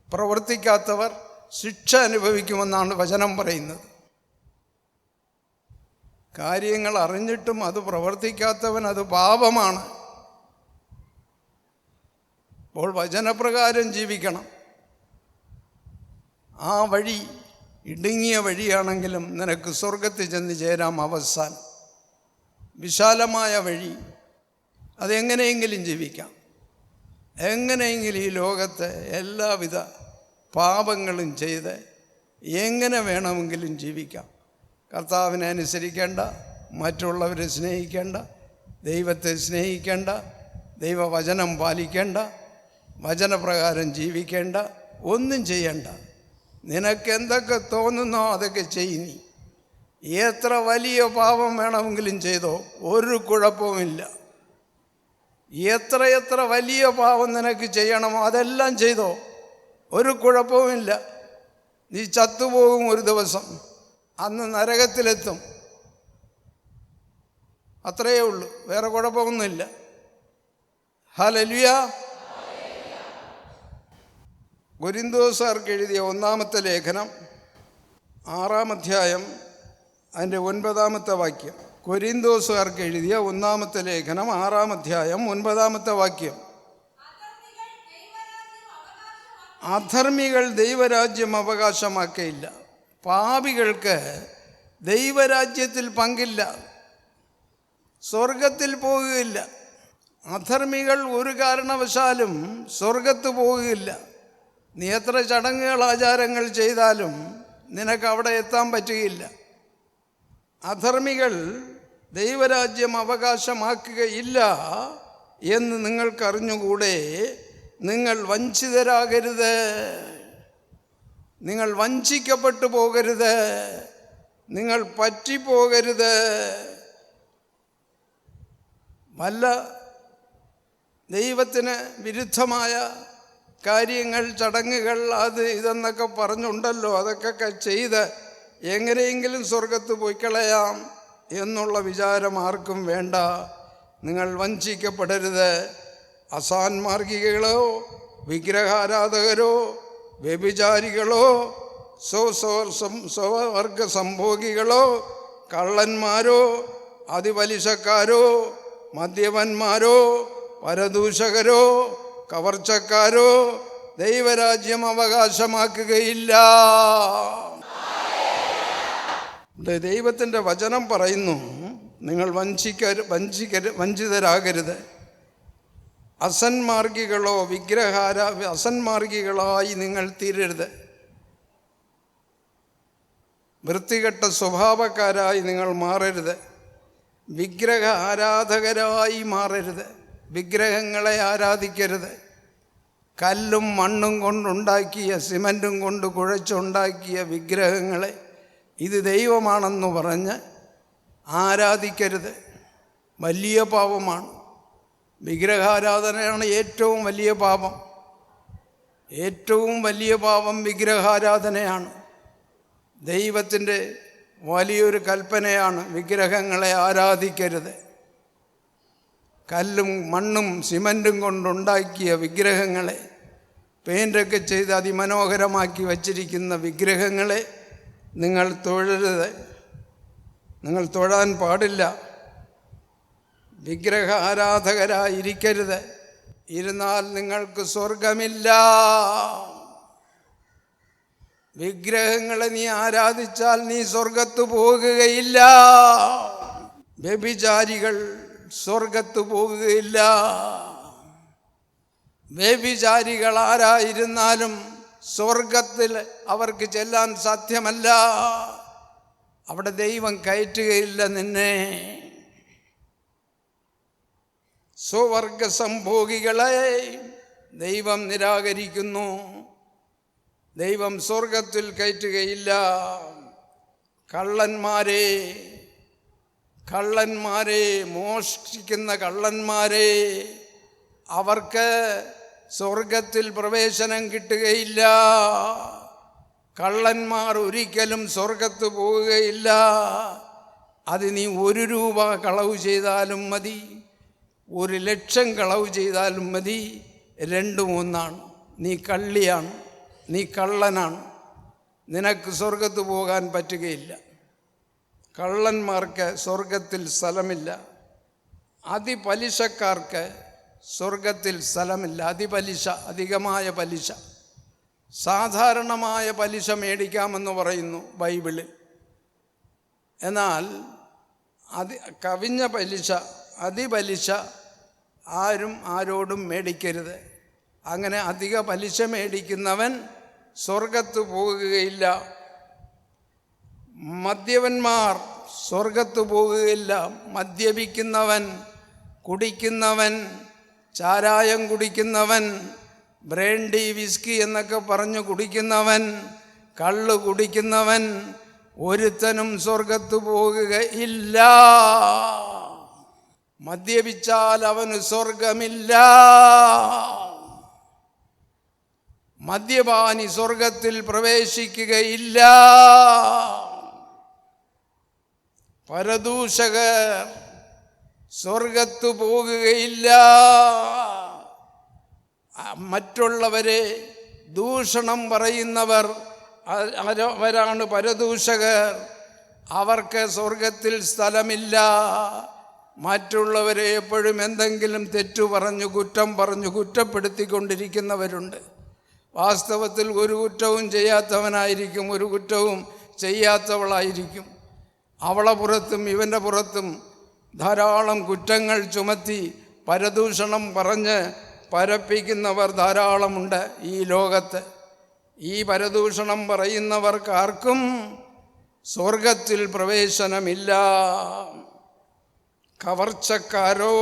പ്രവർത്തിക്കാത്തവർ ശിക്ഷ അനുഭവിക്കുമെന്നാണ് വചനം പറയുന്നത്. കാര്യങ്ങൾ അറിഞ്ഞിട്ടും അത് പ്രവർത്തിക്കാത്തവൻ അത് പാപമാണ്. അപ്പോൾ വചനപ്രകാരം ജീവിക്കണം. ആ വഴി ഇടുങ്ങിയ വഴിയാണെങ്കിലും നിനക്ക് സ്വർഗത്തിൽ ചെന്ന് ചേരാം. അവസാനം വിശാലമായ വഴി, അതെങ്ങനെയെങ്കിലും ജീവിക്കാം. എങ്ങനെയെങ്കിലും ഈ ലോകത്തെ എല്ലാവിധ പാപങ്ങളും ചെയ്ത് എങ്ങനെ വേണമെങ്കിലും ജീവിക്കാം. കർത്താവിനെ അനുസരിക്കേണ്ട, മറ്റുള്ളവരെ സ്നേഹിക്കേണ്ട, ദൈവത്തെ സ്നേഹിക്കേണ്ട, ദൈവവചനം പാലിക്കേണ്ട, വചനപ്രകാരം ജീവിക്കേണ്ട, ഒന്നും ചെയ്യണ്ട. നിനക്ക് എന്തൊക്കെ തോന്നുന്നോ അതൊക്കെ ചെയ്യ്. എത്ര വലിയ പാപം വേണമെങ്കിലും ചെയ്തോ, ഒരു കുഴപ്പവുമില്ല. എത്ര വലിയ പാപം നിനക്ക് ചെയ്യണമോ അതെല്ലാം ചെയ്തോ, ഒരു കുഴപ്പവുമില്ല. നീ ചത്തുപോകും ഒരു ദിവസം, അന്ന് നരകത്തിലെത്തും. അത്രയേ ഉള്ളൂ, വേറെ കുഴപ്പമൊന്നുമില്ല. ഹല്ലേലൂയ. കൊരിന്തോസാർക്ക് എഴുതിയ 1-ാമത്തെ ലേഖനം 6-ാം അധ്യായം അതിൻ്റെ 9-ാമത്തെ വാക്യം. കൊരിന്തോസുകാർക്ക് എഴുതിയ 1-ാമത്തെ ലേഖനം 6-ാം അധ്യായം 9-ാമത്തെ വാക്യം. അധർമ്മികൾ ദൈവരാജ്യം അവകാശമാക്കയില്ല. പാപികൾക്ക് ദൈവരാജ്യത്തിൽ പങ്കില്ല, സ്വർഗത്തിൽ പോകുകയില്ല. അധർമ്മികൾ ഒരു കാരണവശാലും സ്വർഗത്ത് പോകുകയില്ല. നീ എത്ര ചടങ്ങുകൾ ആചാരങ്ങൾ ചെയ്താലും നിനക്ക് അവിടെ എത്താൻ പറ്റുകയില്ല. അധർമ്മികൾ ദൈവരാജ്യം അവകാശമാക്കുകയില്ല എന്ന് നിങ്ങൾക്കറിഞ്ഞുകൂടെ. നിങ്ങൾ വഞ്ചിതരാകരുത്, നിങ്ങൾ വഞ്ചിക്കപ്പെട്ടു പോകരുത്, നിങ്ങൾ പറ്റിപ്പോകരുത്. വല്ല ദൈവത്തിന് വിരുദ്ധമായ കാര്യങ്ങൾ, ചടങ്ങുകൾ, അത് ഇതെന്നൊക്കെ പറഞ്ഞുണ്ടല്ലോ, അതൊക്കെ ചെയ്ത് എങ്ങനെയെങ്കിലും സ്വർഗത്ത് പോയി കളയാം എന്നുള്ള വിചാരം ആർക്കും വേണ്ട. നിങ്ങൾ വഞ്ചിക്കപ്പെടരുത്. അസാൻമാർഗികളോ, വിഗ്രഹാരാധകരോ, വ്യഭിചാരികളോ, സ്വവർഗ സംഭോഗികളോ, കള്ളന്മാരോ, അതിപലിശക്കാരോ, മദ്യപന്മാരോ, പരദൂഷകരോ, കവർച്ചക്കാരോ ദൈവരാജ്യം അവകാശമാക്കുകയില്ല. ദൈവത്തിൻ്റെ വചനം പറയുന്നു, നിങ്ങൾ വഞ്ചിതരാകരുത്. അസന്മാർഗികളോ അസന്മാർഗികളായി നിങ്ങൾ തീരരുത്. വൃത്തികെട്ട സ്വഭാവക്കാരായി നിങ്ങൾ മാറരുത്. വിഗ്രഹ ആരാധകരായി മാറരുത്. വിഗ്രഹങ്ങളെ ആരാധിക്കരുത്. കല്ലും മണ്ണും കൊണ്ടുണ്ടാക്കിയ, സിമൻറ്റും കൊണ്ട് കുഴച്ചുണ്ടാക്കിയ വിഗ്രഹങ്ങളെ ഇത് ദൈവമാണെന്ന് പറഞ്ഞ് ആരാധിക്കരുത്. വലിയ പാപമാണ്. വിഗ്രഹാരാധനയാണ് ഏറ്റവും വലിയ പാപം. ഏറ്റവും വലിയ പാപം വിഗ്രഹാരാധനയാണ്. ദൈവത്തിൻ്റെ വലിയൊരു കൽപ്പനയാണ്, വിഗ്രഹങ്ങളെ ആരാധിക്കരുത്. കല്ലും മണ്ണും സിമൻറ്റും കൊണ്ടുണ്ടാക്കിയ വിഗ്രഹങ്ങളെ, പെയിൻ്റൊക്കെ ചെയ്ത് അതിമനോഹരമാക്കി വച്ചിരിക്കുന്ന വിഗ്രഹങ്ങളെ നിങ്ങൾ തൊഴരുത്. നിങ്ങൾ തൊഴാൻ പാടില്ല. വിഗ്രഹ ആരാധകരായിരിക്കരുത്. ഇരുന്നാൽ നിങ്ങൾക്ക് സ്വർഗമില്ല. വിഗ്രഹങ്ങളെ നീ ആരാധിച്ചാൽ നീ സ്വർഗത്ത് പോകുകയില്ല. വ്യഭിചാരികൾ സ്വർഗത്ത് പോകുകയില്ല. വ്യഭിചാരികൾ ആരായിരുന്നാലും സ്വർഗത്തിൽ അവർക്ക് ചെല്ലാൻ സാധ്യമല്ല. അവിടെ ദൈവം കയറ്റുകയില്ല നിന്നെ. സ്വവർഗ സംഭോഗികളെ ദൈവം നിരാകരിക്കുന്നു. ദൈവം സ്വർഗത്തിൽ കയറ്റുകയില്ല. കള്ളന്മാരെ മോഷ്ടിക്കുന്ന കള്ളന്മാരെ, അവർക്ക് സ്വർഗത്തിൽ പ്രവേശനം കിട്ടുകയില്ല. കള്ളന്മാർ ഒരിക്കലും സ്വർഗത്ത് പോവുകയില്ല. അത് നീ 1 രൂപ കളവ് ചെയ്താലും മതി, 1,00,000 കളവ് ചെയ്താലും മതി, രണ്ടും ഒന്നാണ്. നീ കള്ളിയാണ്, നീ കള്ളനാണ്. നിനക്ക് സ്വർഗത്ത് പോകാൻ പറ്റുകയില്ല. കള്ളന്മാർക്ക് സ്വർഗത്തിൽ സ്ഥലമില്ല. അതിപലിശക്കാർക്ക് സ്വർഗത്തിൽ സ്ഥലമില്ല. അതിപലിശ, അധികമായ പലിശ, സാധാരണമായ പലിശ മേടിക്കാമെന്ന് പറയുന്നു ബൈബിളിൽ. എന്നാൽ കവിഞ്ഞ പലിശ, അതിപലിശ ആരും ആരോടും മേടിക്കരുത്. അങ്ങനെ അധിക പലിശ മേടിക്കുന്നവൻ സ്വർഗത്ത് പോകുകയില്ല. മദ്യപന്മാർ സ്വർഗത്ത് പോകുകയില്ല. മദ്യപിക്കുന്നവൻ, കുടിക്കുന്നവൻ, ചാരായം കുടിക്കുന്നവൻ, ബ്രാൻഡി വിസ്കി എന്നൊക്കെ പറഞ്ഞു കുടിക്കുന്നവൻ, കള്ള് കുടിക്കുന്നവൻ ഒരുത്തനും സ്വർഗത്ത് പോകുകയില്ല. മദ്യപിച്ചാൽ അവന് സ്വർഗമില്ല. മദ്യപാനി സ്വർഗത്തിൽ പ്രവേശിക്കുകയില്ല. പരദൂഷകർ സ്വർഗത്ത് പോകുകയില്ല. മറ്റുള്ളവരെ ദൂഷണം പറയുന്നവർ അവരാണ് പരദൂഷകർ. അവർക്ക് സ്വർഗത്തിൽ സ്ഥലമില്ല. മറ്റുള്ളവരെ എപ്പോഴും എന്തെങ്കിലും തെറ്റു പറഞ്ഞു, കുറ്റം പറഞ്ഞു കുറ്റപ്പെടുത്തിക്കൊണ്ടിരിക്കുന്നവരുണ്ട്. വാസ്തവത്തിൽ ഒരു കുറ്റവും ചെയ്യാത്തവനായിരിക്കും, ഒരു കുറ്റവും ചെയ്യാത്തവളായിരിക്കും. അവളെ പുറത്തും ഇവൻ്റെ പുറത്തും ധാരാളം കുറ്റങ്ങൾ ചുമത്തി പരദൂഷണം പറഞ്ഞ് പരപ്പിക്കുന്നവർ ധാരാളമുണ്ട് ഈ ലോകത്ത്. ഈ പരദൂഷണം പറയുന്നവർക്കാർക്കും സ്വർഗത്തിൽ പ്രവേശനമില്ല. കവർച്ചക്കാരോ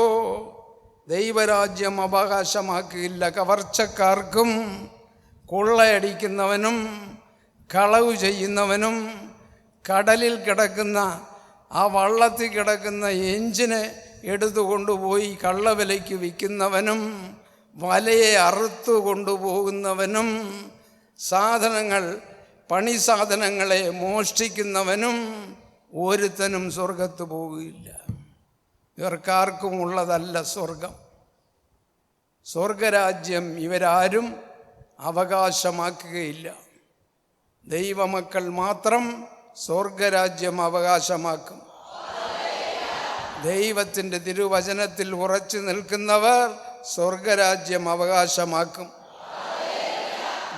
ദൈവരാജ്യം അവകാശമാക്കിയില്ല. കവർച്ചക്കാർക്കും, കൊള്ളയടിക്കുന്നവനും, കളവ് ചെയ്യുന്നവനും, കടലിൽ കിടക്കുന്ന ആ വള്ളത്തിൽ കിടക്കുന്ന എഞ്ചിന് എടുത്തുകൊണ്ടുപോയി കള്ളവിലയ്ക്ക് വിൽക്കുന്നവനും, വലയെ അറുത്തു കൊണ്ടുപോകുന്നവനും, പണി സാധനങ്ങളെ മോഷ്ടിക്കുന്നവനും ഒരുത്തനും സ്വർഗത്ത് പോവുകയില്ല. ഇവർക്കാർക്കും ഉള്ളതല്ല സ്വർഗം. സ്വർഗരാജ്യം ഇവരാരും അവകാശമാക്കുകയില്ല. ദൈവമക്കൾ മാത്രം സ്വർഗരാജ്യം അവകാശമാക്കും. ദൈവത്തിൻ്റെ തിരുവചനത്തിൽ ഉറച്ചു നിൽക്കുന്നവർ സ്വർഗരാജ്യം അവകാശമാക്കും.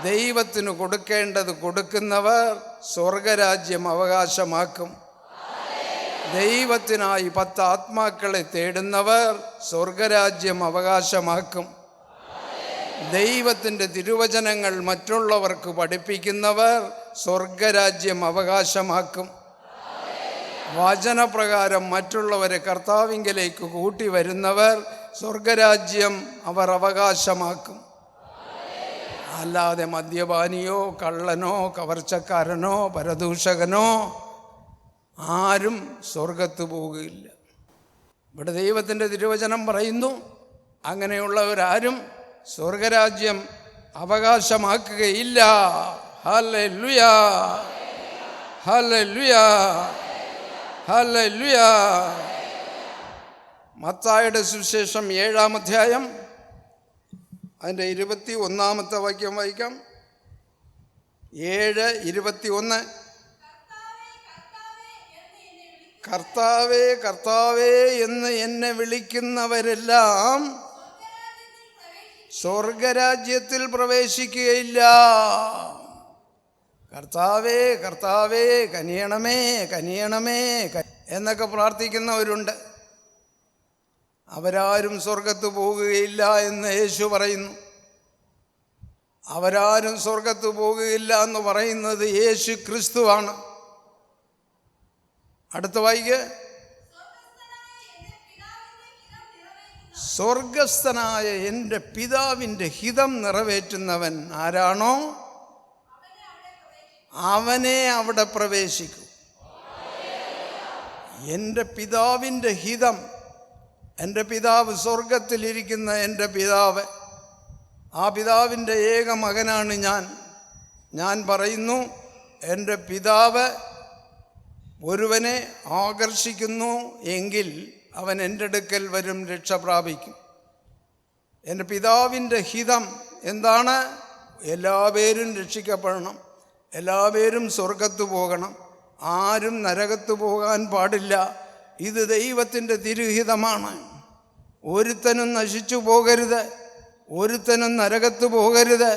ദൈവത്തിന് കൊടുക്കേണ്ടത് കൊടുക്കുന്നവർ സ്വർഗരാജ്യം അവകാശമാക്കും. ദൈവത്തിനായി 10 ആത്മാക്കളെ തേടുന്നവർ സ്വർഗരാജ്യം അവകാശമാക്കും. ദൈവത്തിൻ്റെ തിരുവചനങ്ങൾ മറ്റുള്ളവർക്ക് പഠിപ്പിക്കുന്നവർ സ്വർഗരാജ്യം അവകാശമാക്കും. വചനപ്രകാരം മറ്റുള്ളവരെ കർത്താവിങ്കലേക്ക് കൂട്ടി വരുന്നവർ സ്വർഗരാജ്യം അവർ അവകാശമാക്കും. അല്ലാതെ മദ്യപാനിയോ കള്ളനോ കവർച്ചക്കാരനോ പരദൂഷകനോ ആരും സ്വർഗത്ത് പോവുകയില്ല. ഇവിടെ ദൈവത്തിൻ്റെ തിരുവചനം പറയുന്നു, അങ്ങനെയുള്ളവരാരും സ്വർഗരാജ്യം അവകാശമാക്കുകയില്ല. Hallelujah, hallelujah, hallelujah. മത്തായിയുടെ സുവിശേഷം 7-ാം അധ്യായം അതിൻ്റെ 21-ാമത്തെ വാക്യം വായിക്കാം. 7:21. കർത്താവേ കർത്താവേ എന്ന് എന്നെ വിളിക്കുന്നവരെല്ലാം സ്വർഗരാജ്യത്തിൽ പ്രവേശിക്കുകയില്ല. കർത്താവേ കർത്താവേ കനിയണമേ കനിയണമേ എന്നൊക്കെ പ്രാർത്ഥിക്കുന്നവരുണ്ട്. അവരാരും സ്വർഗത്ത് പോകുകയില്ല എന്ന് യേശു പറയുന്നു. അവരാരും സ്വർഗത്ത് പോകുകയില്ല എന്ന് പറയുന്നത് യേശു ക്രിസ്തുവാണ്. അടുത്ത വായിക്ക്. സ്വർഗസ്ഥനായ എൻ്റെ പിതാവിൻ്റെ ഹിതം നിറവേറ്റുന്നവൻ ആരാണോ അവനെ അവിടെ പ്രവേശിക്കും. എൻ്റെ പിതാവിൻ്റെ ഹിതം, എൻ്റെ പിതാവ് സ്വർഗത്തിലിരിക്കുന്ന എൻ്റെ പിതാവ്, ആ പിതാവിൻ്റെ ഏക മകനാണ് ഞാൻ പറയുന്നു, എൻ്റെ പിതാവ് ഒരുവനെ ആകർഷിക്കുന്നു എങ്കിൽ അവൻ എൻ്റെ അടുക്കൽ വരും, രക്ഷ പ്രാപിക്കും. എൻ്റെ പിതാവിൻ്റെ ഹിതം എന്താണ്? എല്ലാവരും രക്ഷിക്കപ്പെടണം, എല്ലാവരും സ്വർഗത്ത് പോകണം, ആരും നരകത്ത് പോകാൻ പാടില്ല. ഇത് ദൈവത്തിൻ്റെ തിരുഹിതമാണ്. ഒരുത്തനും നശിച്ചു പോകരുത്, ഒരുത്തനും നരകത്ത് പോകരുത്.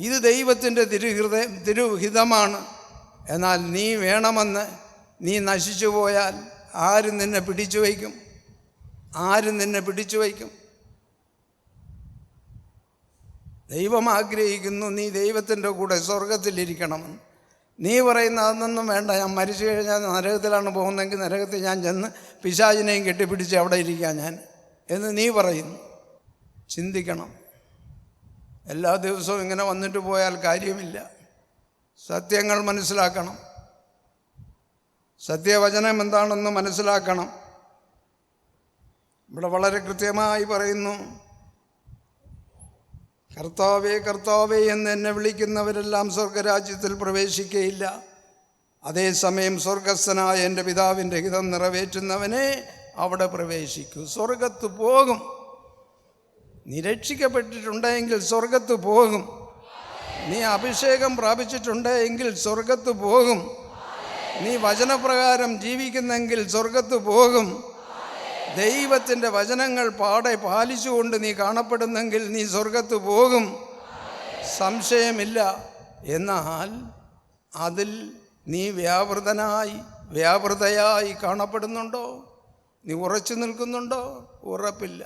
ഇത് ദൈവത്തിൻ്റെ തിരുഹിതമാണ്. എന്നാൽ നീ വേണമെന്ന് നീ നശിച്ചു പോയാൽ ആരും നിന്നെ പിടിച്ചു വയ്ക്കും? ആരും നിന്നെ പിടിച്ചു വയ്ക്കും? ദൈവം ആഗ്രഹിക്കുന്നു നീ ദൈവത്തിൻ്റെ കൂടെ സ്വർഗത്തിലിരിക്കണമെന്ന്. നീ പറയുന്ന അതൊന്നും വേണ്ട, ഞാൻ മരിച്ചു കഴിഞ്ഞാൽ നരകത്തിലാണ് പോകുന്നതെങ്കിൽ നരകത്തിൽ ഞാൻ ചെന്ന് പിശാചിനെയും കെട്ടിപ്പിടിച്ച് അവിടെ ഇരിക്കാം ഞാൻ എന്ന് നീ പറയുന്നു. ചിന്തിക്കണം. എല്ലാ ദിവസവും ഇങ്ങനെ വന്നിട്ട് പോയാൽ കാര്യമില്ല. സത്യങ്ങൾ മനസ്സിലാക്കണം, സത്യവചനം എന്താണെന്ന് മനസ്സിലാക്കണം. ഇവിടെ വളരെ കൃത്യമായി പറയുന്നു, കർത്താവേ കർത്താവേ എന്ന് എന്നെ വിളിക്കുന്നവരെല്ലാം സ്വർഗരാജ്യത്തിൽ പ്രവേശിക്കുകയില്ല. അതേസമയം സ്വർഗസ്ഥനായ എൻ്റെ പിതാവിൻ്റെ ഹിതം നിറവേറ്റുന്നവനെ അവിടെ പ്രവേശിക്കൂ. സ്വർഗത്ത് പോകും. നീ രക്ഷിക്കപ്പെട്ടിട്ടുണ്ടെങ്കിൽ സ്വർഗത്ത് പോകും. നീ അഭിഷേകം പ്രാപിച്ചിട്ടുണ്ടെങ്കിൽ സ്വർഗത്ത് പോകും. നീ വചനപ്രകാരം ജീവിക്കുന്നെങ്കിൽ സ്വർഗത്ത് പോകും. ദൈവത്തിൻ്റെ വചനങ്ങൾ പാടെ പാലിച്ചുകൊണ്ട് നീ കാണപ്പെടുന്നെങ്കിൽ നീ സ്വർഗത്ത് പോകും, സംശയമില്ല. എന്നാൽ അതിൽ നീ വ്യാപൃതയായി കാണപ്പെടുന്നുണ്ടോ? നീ ഉറച്ചു നിൽക്കുന്നുണ്ടോ? ഉറപ്പില്ല.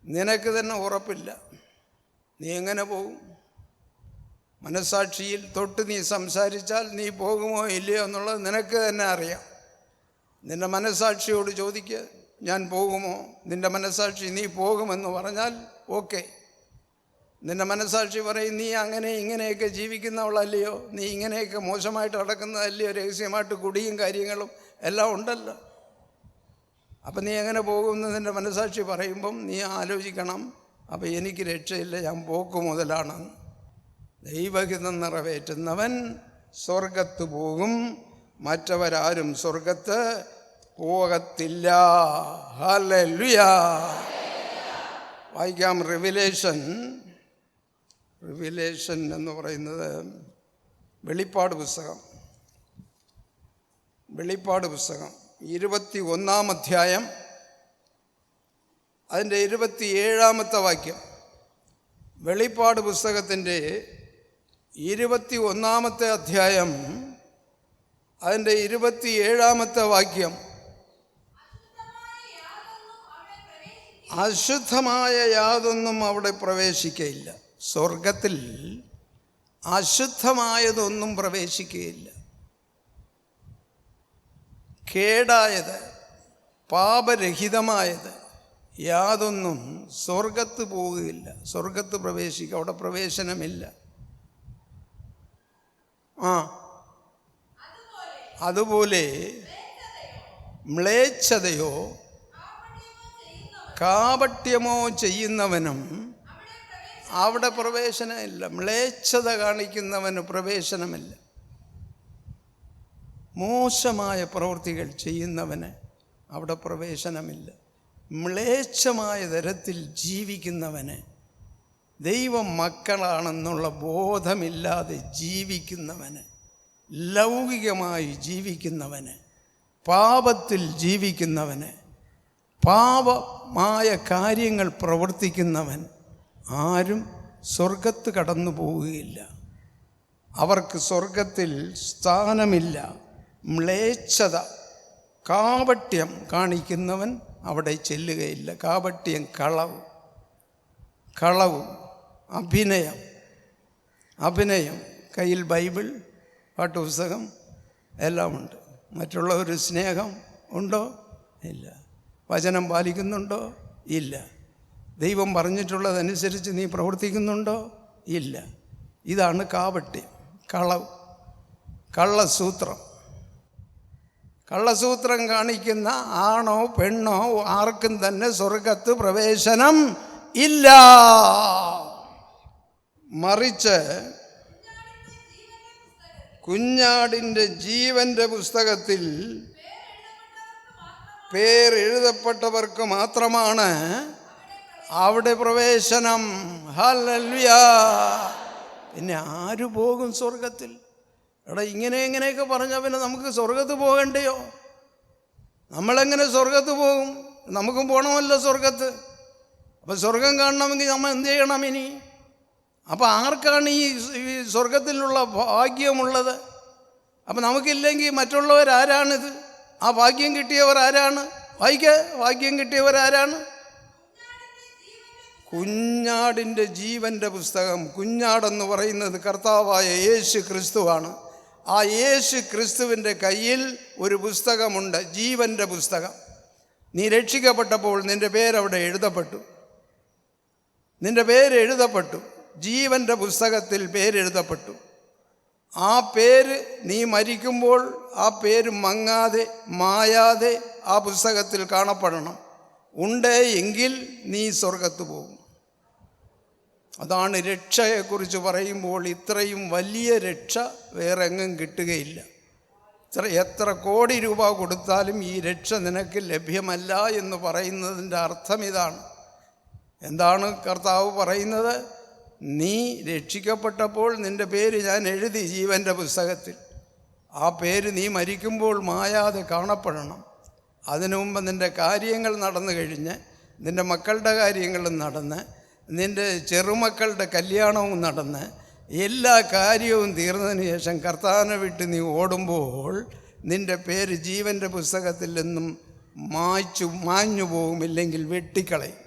നിനക്ക് തന്നെ ഉറപ്പില്ല. നീ എങ്ങനെ പോകും? മനസ്സാക്ഷിയിൽ തൊട്ട് നീ സംസാരിച്ചാൽ നീ പോകുമോ ഇല്ലയോ എന്നുള്ളത് നിനക്ക് തന്നെ അറിയാം. നിൻ്റെ മനസ്സാക്ഷിയോട് ചോദിക്കുക, ഞാൻ പോകുമോ? നിൻ്റെ മനസ്സാക്ഷി നീ പോകുമെന്ന് പറഞ്ഞാൽ ഓക്കെ. നിൻ്റെ മനസ്സാക്ഷി പറയും നീ അങ്ങനെ ഇങ്ങനെയൊക്കെ ജീവിക്കുന്നവളല്ലയോ, നീ ഇങ്ങനെയൊക്കെ മോശമായിട്ട് നടക്കുന്നതല്ലയോ, രഹസ്യമായിട്ട് കുടിയും കാര്യങ്ങളും എല്ലാം ഉണ്ടല്ലോ. അപ്പം നീ എങ്ങനെ പോകുമെന്ന് നിൻ്റെ മനസ്സാക്ഷി പറയുമ്പം നീ ആലോചിക്കണം, അപ്പം എനിക്ക് രക്ഷയില്ല, ഞാൻ പോക്ക് മുതലാണ്. ദൈവഹിതം നിറവേറ്റുന്നവൻ സ്വർഗത്ത് പോകും, മറ്റവരാരും സ്വർഗത്ത് പോകത്തില്ല. ഹല്ലേലൂയ. വായിക്കാം. റിവിലേഷൻ എന്ന് പറയുന്നത് വെളിപ്പാട് പുസ്തകം 21-ാം അധ്യായം അതിൻ്റെ 27-ാമത്തെ വാക്യം. വെളിപ്പാട് പുസ്തകത്തിൻ്റെ 21-ാമത്തെ അധ്യായം അതിൻ്റെ 27-ാമത്തെ വാക്യം. അശുദ്ധമായ യാതൊന്നും അവിടെ പ്രവേശിക്കയില്ല. സ്വർഗത്തിൽ അശുദ്ധമായതൊന്നും പ്രവേശിക്കുകയില്ല. കേടായത്, പാപരഹിതമായത് യാതൊന്നും സ്വർഗത്ത് പോവുകയില്ല. സ്വർഗത്ത് പ്രവേശിക്കുക, അവിടെ പ്രവേശനമില്ല. അതുപോലെ മ്ലേച്ഛതയോ കാപട്യമോ ചെയ്യുന്നവനും അവിടെ പ്രവേശനമില്ല. മ്ലേച്ഛത കാണിക്കുന്നവന് പ്രവേശനമില്ല. മോശമായ പ്രവൃത്തികൾ ചെയ്യുന്നവന് അവിടെ പ്രവേശനമില്ല. മ്ലേച്ഛമായ തരത്തിൽ ജീവിക്കുന്നവന്, ദൈവം മക്കളാണെന്നുള്ള ബോധമില്ലാതെ ജീവിക്കുന്നവന്, ലൗകികമായി ജീവിക്കുന്നവന്, പാപത്തിൽ ജീവിക്കുന്നവന്, പാപമായ കാര്യങ്ങൾ പ്രവർത്തിക്കുന്നവൻ ആരും സ്വർഗത്ത് കടന്നു പോവുകയില്ല. അവർക്ക് സ്വർഗത്തിൽ സ്ഥാനമില്ല. മ്ലേച്ഛത, കാപട്യം കാണിക്കുന്നവൻ അവിടെ ചെല്ലുകയില്ല. കാപട്യം, കളവ്, അഭിനയം, കയ്യിൽ ബൈബിൾ, പാട്ടുപുസ്തകം എല്ലാമുണ്ട്. മറ്റുള്ളവർ സ്നേഹം ഉണ്ടോ? ഇല്ല. വചനം പാലിക്കുന്നുണ്ടോ? ഇല്ല. ദൈവം പറഞ്ഞിട്ടുള്ളതനുസരിച്ച് നീ പ്രവർത്തിക്കുന്നുണ്ടോ? ഇല്ല. ഇതാണ് കാപട്യം, കള്ളസൂത്രം കാണിക്കുന്ന ആണോ പെണ്ണോ ആർക്കും തന്നെ സ്വർഗത്ത് പ്രവേശനം ഇല്ല. മറിച്ച് കുഞ്ഞാടിൻ്റെ ജീവൻ്റെ പുസ്തകത്തിൽ പേരെഴുതപ്പെട്ടവർക്ക് മാത്രമാണ് അവിടെ പ്രവേശനം. ഹല്ലേലൂയ. പിന്നെ ആര് പോകും സ്വർഗത്തിൽ? എടാ, ഇങ്ങനെയൊക്കെ പറഞ്ഞവന് നമുക്ക് സ്വർഗത്ത് പോകണ്ടയോ? നമ്മളെങ്ങനെ സ്വർഗത്ത് പോകും? നമുക്കും പോകണമല്ലോ സ്വർഗത്ത്. അപ്പം സ്വർഗം കാണണമെങ്കിൽ നമ്മൾ എന്ത് ചെയ്യണം ഇനി? അപ്പം ആർക്കാണ് ഈ സ്വർഗത്തിലുള്ള ഭാഗ്യമുള്ളത്? അപ്പം നമുക്കില്ലെങ്കിൽ മറ്റുള്ളവരാരാണിത്? ആ ഭാഗ്യം കിട്ടിയവർ ആരാണ്? ഭാഗ്യം കിട്ടിയവർ ആരാണ്? കുഞ്ഞാടിൻ്റെ ജീവൻ്റെ പുസ്തകം. കുഞ്ഞാടെന്ന് പറയുന്നത് കർത്താവായ യേശു ക്രിസ്തുവാണ്. ആ യേശു ക്രിസ്തുവിൻ്റെ കയ്യിൽ ഒരു പുസ്തകമുണ്ട്, ജീവൻ്റെ പുസ്തകം. നീ രക്ഷിക്കപ്പെട്ടപ്പോൾ നിൻ്റെ പേരവിടെ എഴുതപ്പെട്ടു. ജീവൻ്റെ പുസ്തകത്തിൽ പേരെഴുതപ്പെട്ടു. ആ പേര് നീ മരിക്കുമ്പോൾ ആ പേര് മങ്ങാതെ മായാതെ ആ പുസ്തകത്തിൽ കാണപ്പെടണം. ഉണ്ട് എങ്കിൽ നീ സ്വർഗത്ത് പോകും. അതാണ് രക്ഷയെക്കുറിച്ച് പറയുമ്പോൾ ഇത്രയും വലിയ രക്ഷ വേറെ എങ്ങും കിട്ടുകയില്ല. എത്ര കോടി രൂപ കൊടുത്താലും ഈ രക്ഷ നിനക്ക് ലഭ്യമല്ല എന്ന് പറയുന്നതിൻ്റെ അർത്ഥം ഇതാണ്. എന്താണ് കർത്താവ് പറയുന്നത്? നീ രക്ഷിക്കപ്പെട്ടപ്പോൾ നിൻ്റെ പേര് ഞാൻ എഴുതി ജീവൻ്റെ പുസ്തകത്തിൽ. ആ പേര് നീ മരിക്കുമ്പോൾ മായാതെ കാണപ്പെടണം. അതിനു മുമ്പ് നിൻ്റെ കാര്യങ്ങൾ നടന്നു കഴിഞ്ഞ്, നിൻ്റെ മക്കളുടെ കാര്യങ്ങളും നടന്ന്, നിൻ്റെ ചെറുമക്കളുടെ കല്യാണവും നടന്ന്, എല്ലാ കാര്യവും തീർന്നതിന് ശേഷം കർത്താവിനെ വിട്ട് നീ ഓടുമ്പോൾ നിൻ്റെ പേര് ജീവൻ്റെ പുസ്തകത്തിൽ നിന്നും മാഞ്ഞു പോകും, ഇല്ലെങ്കിൽ വെട്ടിക്കളയും.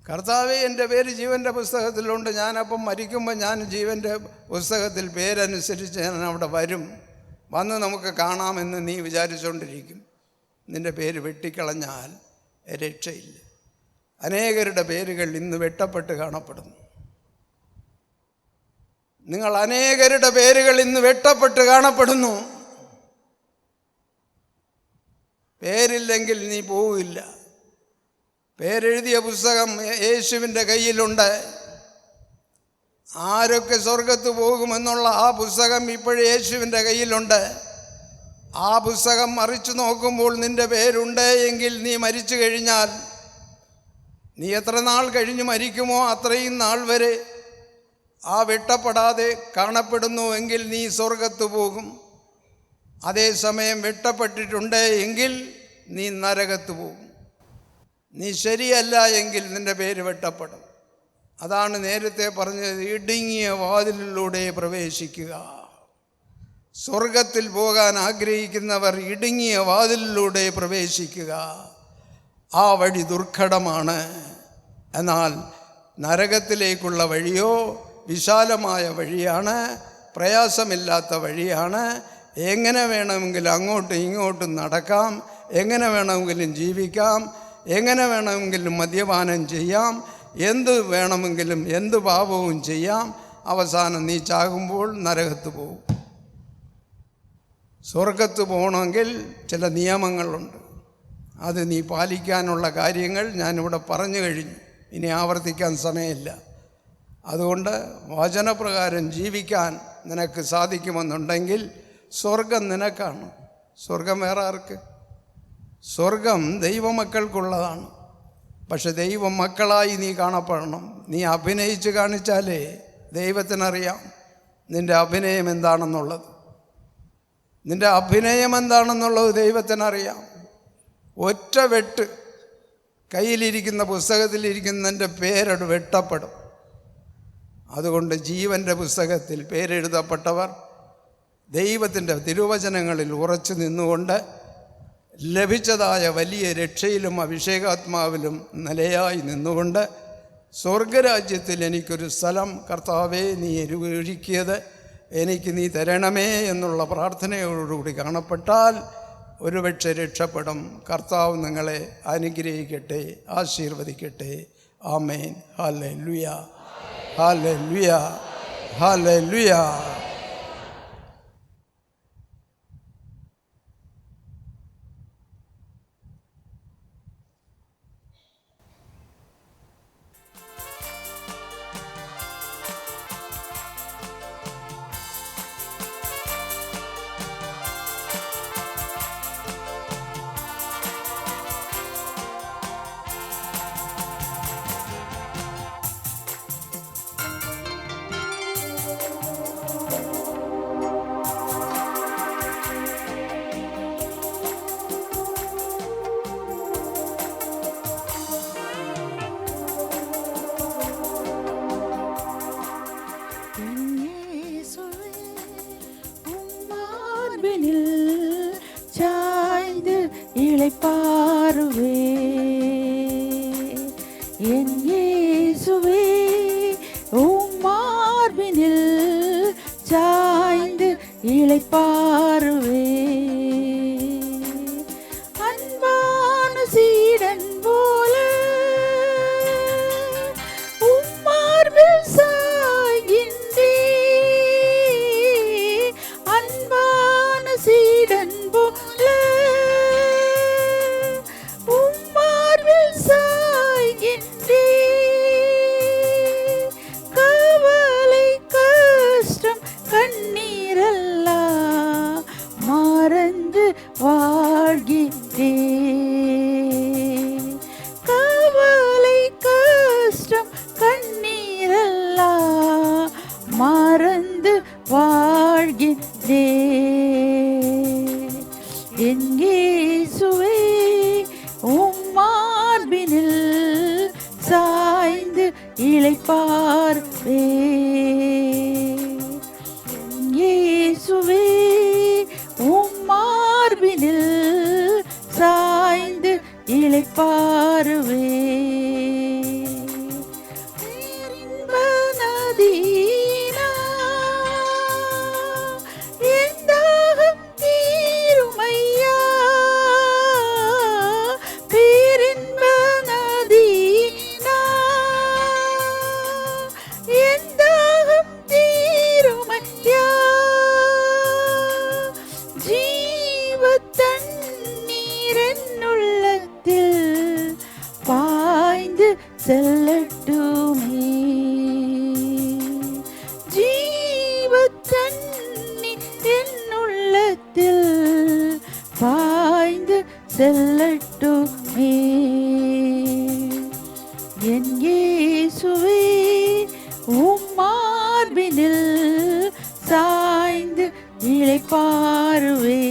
കർത്താവേ, എൻ്റെ പേര് ജീവൻ്റെ പുസ്തകത്തിലുണ്ട്, ഞാനപ്പം മരിക്കുമ്പോൾ ഞാൻ ജീവൻ്റെ പുസ്തകത്തിൽ പേരനുസരിച്ച് ഞാൻ അവിടെ വന്ന് നമുക്ക് കാണാമെന്ന് നീ വിചാരിച്ചുകൊണ്ടിരിക്കും. നിൻ്റെ പേര് വെട്ടിക്കളഞ്ഞാൽ രക്ഷയില്ല. അനേകരുടെ പേരുകൾ ഇന്ന് വെട്ടപ്പെട്ട് കാണപ്പെടുന്നു. അനേകരുടെ പേരുകൾ ഇന്ന് വെട്ടപ്പെട്ട് കാണപ്പെടുന്നു. പേരില്ലെങ്കിൽ നീ പോവില്ല. പേരെഴുതിയ പുസ്തകം യേശുവിൻ്റെ കയ്യിലുണ്ട്. ആരൊക്കെ സ്വർഗത്ത് പോകുമെന്നുള്ള ആ പുസ്തകം ഇപ്പോഴും യേശുവിൻ്റെ കയ്യിലുണ്ട്. ആ പുസ്തകം മറിച്ചു നോക്കുമ്പോൾ നിൻ്റെ പേരുണ്ട് എങ്കിൽ നീ മരിച്ചു കഴിഞ്ഞാൽ, നീ എത്ര നാൾ കഴിഞ്ഞ് മരിക്കുമോ അത്രയും നാൾ വരെ ആ വെട്ടപ്പെടാതെ കാണപ്പെടുന്നുവെങ്കിൽ നീ സ്വർഗത്ത് പോകും. അതേസമയം വെട്ടപ്പെട്ടിട്ടുണ്ട് എങ്കിൽ നീ നരകത്ത് പോകും. നീ ശരിയല്ല എങ്കിൽ നിൻ്റെ പേര് വെട്ടപ്പെടും. അതാണ് നേരത്തെ പറഞ്ഞത്, ഇടുങ്ങിയ വാതിലിലൂടെ പ്രവേശിക്കുക. സ്വർഗത്തിൽ പോകാൻ ആഗ്രഹിക്കുന്നവർ ഇടുങ്ങിയ വാതിലിലൂടെ പ്രവേശിക്കുക. ആ വഴി ദുർഘടമാണ്. എന്നാൽ നരകത്തിലേക്കുള്ള വഴിയോ വിശാലമായ വഴിയാണ്, പ്രയാസമില്ലാത്ത വഴിയാണ്. എങ്ങനെ വേണമെങ്കിലും അങ്ങോട്ടും ഇങ്ങോട്ടും നടക്കാം, എങ്ങനെ വേണമെങ്കിലും ജീവിക്കാം, എങ്ങനെ വേണമെങ്കിലും മദ്യപാനം ചെയ്യാം, എന്ത് വേണമെങ്കിലും എന്ത് പാപവും ചെയ്യാം. അവസാനം നീ ചാകുമ്പോൾ നരകത്ത് പോകും. സ്വർഗത്ത് പോകണമെങ്കിൽ ചില നിയമങ്ങളുണ്ട്. അത് നീ പാലിക്കാനുള്ള കാര്യങ്ങൾ ഞാനിവിടെ പറഞ്ഞു കഴിഞ്ഞു. ഇനി ആവർത്തിക്കാൻ സമയമില്ല. അതുകൊണ്ട് വചനപ്രകാരം ജീവിക്കാൻ നിനക്ക് സാധിക്കുമെന്നുണ്ടെങ്കിൽ സ്വർഗം നിനക്കാണ്. സ്വർഗം വേറെ ആർക്ക്? സ്വർഗം ദൈവമക്കൾക്കുള്ളതാണ്. പക്ഷെ ദൈവമക്കളായി നീ കാണപ്പെടണം. നീ അഭിനയിച്ച് കാണിച്ചാലേ ദൈവത്തിനറിയാം നിൻ്റെ അഭിനയം എന്താണെന്നുള്ളത്. നിൻ്റെ അഭിനയം എന്താണെന്നുള്ളത് ദൈവത്തിനറിയാം. ഒറ്റ വെട്ട് കയ്യിലിരിക്കുന്ന പുസ്തകത്തിലിരിക്കുന്നതിൻ്റെ പേരട് വെട്ടപ്പെടും. അതുകൊണ്ട് ജീവൻ്റെ പുസ്തകത്തിൽ പേരെഴുതപ്പെട്ടവർ ദൈവത്തിൻ്റെ തിരുവചനങ്ങളിൽ ഉറച്ചു നിന്നുകൊണ്ട് ലഭിച്ചതായ വലിയ രക്ഷയിലും അഭിഷേകാത്മാവിലും നിലയായി നിന്നുകൊണ്ട് സ്വർഗരാജ്യത്തിൽ എനിക്കൊരു സ്ഥലം കർത്താവേ നീ ഒരുക്കിയത് എനിക്ക് നീ തരണമേ എന്നുള്ള പ്രാർത്ഥനയോടുകൂടി കാണപ്പെട്ടാൽ ഒരുപക്ഷെ രക്ഷപ്പെടും. കർത്താവ് നിങ്ങളെ അനുഗ്രഹിക്കട്ടെ, ആശീർവദിക്കട്ടെ. ആമേൻ. Hallelujah, hallelujah, hallelujah. சாய்ந்து இளைப்பாறுவே என் இயேசுவே, உம் மார்பினில் சாய்ந்து இளைப்பாறுவே. அன்பான சீடன் போல உம் மார்பில் சாய்கின்றே. அன்பான சீடன் போல உம் மார்பில் சாய்கின்றே. கவலை கஷ்டம் கண்ணீரெல்லாம் மறந்து வாழ்கின்றே. கவலை கஷ்டம் கண்ணீரெல்லாம் மறந்து வாழ்கின்றே. என் இயேசுவே, உம் மார்பினில் சாய்ந்து இளைப்பாறுவே. என் இயேசுவே, உம் மார்பினில் சாய்ந்து இளைப்பாறுவே. பேரின்ப நதியினா என் தாகம் தீருமையா. பேரின்ப நதியினா என் தாகம் தீருமையா. ஜீவ தண்ணீர் என்னுள்ளத்தில் பாய்ந்து செல்லட்டுமே. ஜீவ தண்ணீர் என்னுள்ளத்தில் பாய்ந்து செல்லட்டுமே. என் இயேசுவே, உம் மார்பினில் சாய்ந்து இளைப்பாறுவே.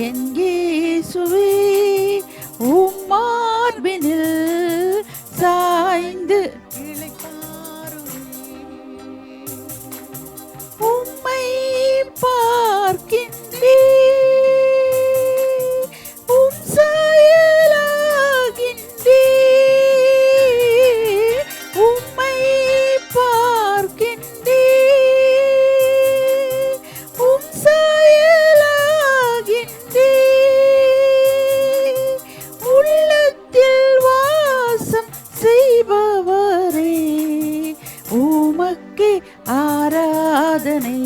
என் இயேசுவே, உம் மார்பினில் சாய்ந்து உம்மை பார்க்கின்றேன், உம் சாயலாகின்றேன். உம்மை பார்க்கின்றேன், உம் சாயலாகின்றேன். உள்ளத்தில் வாசம் செய்பவரே, உமக்கே ஆராதனை.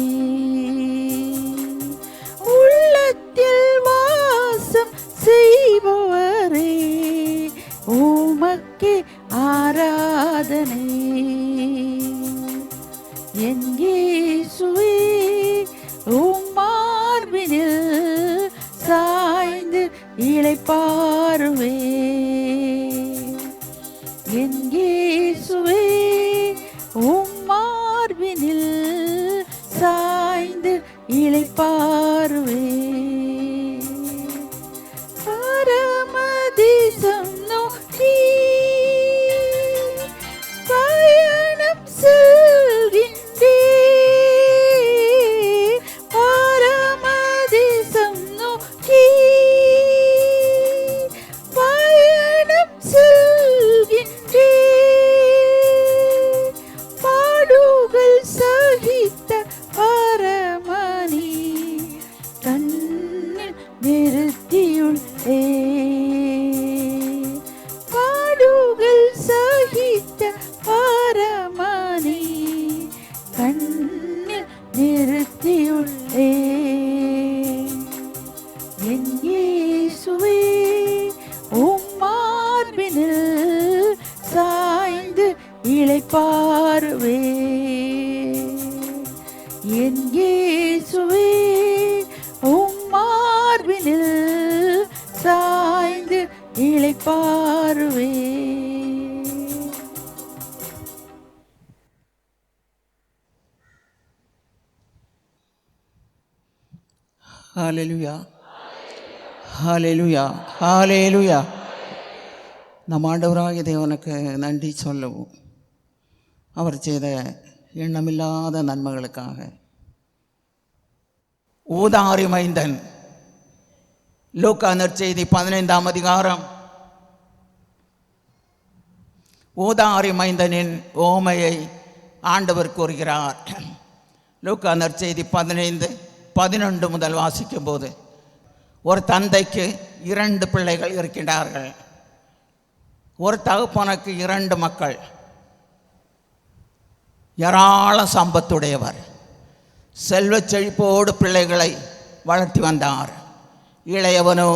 இளைப்பாறுவே. பரமதேசம் நோக்கி பயணம் செல்கின்றேன். பரமதேசம் நோக்கி பயணம் செல்கின்றேன். பாடுகள் சகித்த பரமனே கண்ணில் நிறுத்தியுள்ளே. பாடுகள் சகித்த பரமனே கண்ணில் நிறுத்தியுள்ளே. என் இயேசுவே உம் மார்பினில் சாய்ந்து இளைப்பாறுவே. என் இயேசுவே உம் மார்பினில் சாய்ந்து இளைப்பாறுவே. ஹalleluya ஹalleluya ஹalleluya. நம் ஆண்டவராகிய தேவனுக்கு நன்றி சொல்லவும் அவர் செய்த எண்ணமில்லாத நன்மைகளுக்காக. ஊதாரி மைந்தன், லூக்கா நற்செய்தி 15ஆம் அதிகாரம் ஊதாரி மைந்தனின் ஓமையை ஆண்டவர் கூறுகிறார். லூக்கா நற்செய்தி 15:11 முதல் வாசிக்கும் போது, ஒரு தந்தைக்கு 2 பிள்ளைகள் இருக்கின்றார்கள். ஒரு தகப்பனுக்கு 2 மக்கள். ஏராள சம்பத்துடையவர், செல்வ செழிப்போடு பிள்ளைகளை வளர்த்தி வந்தார். இளையவனோ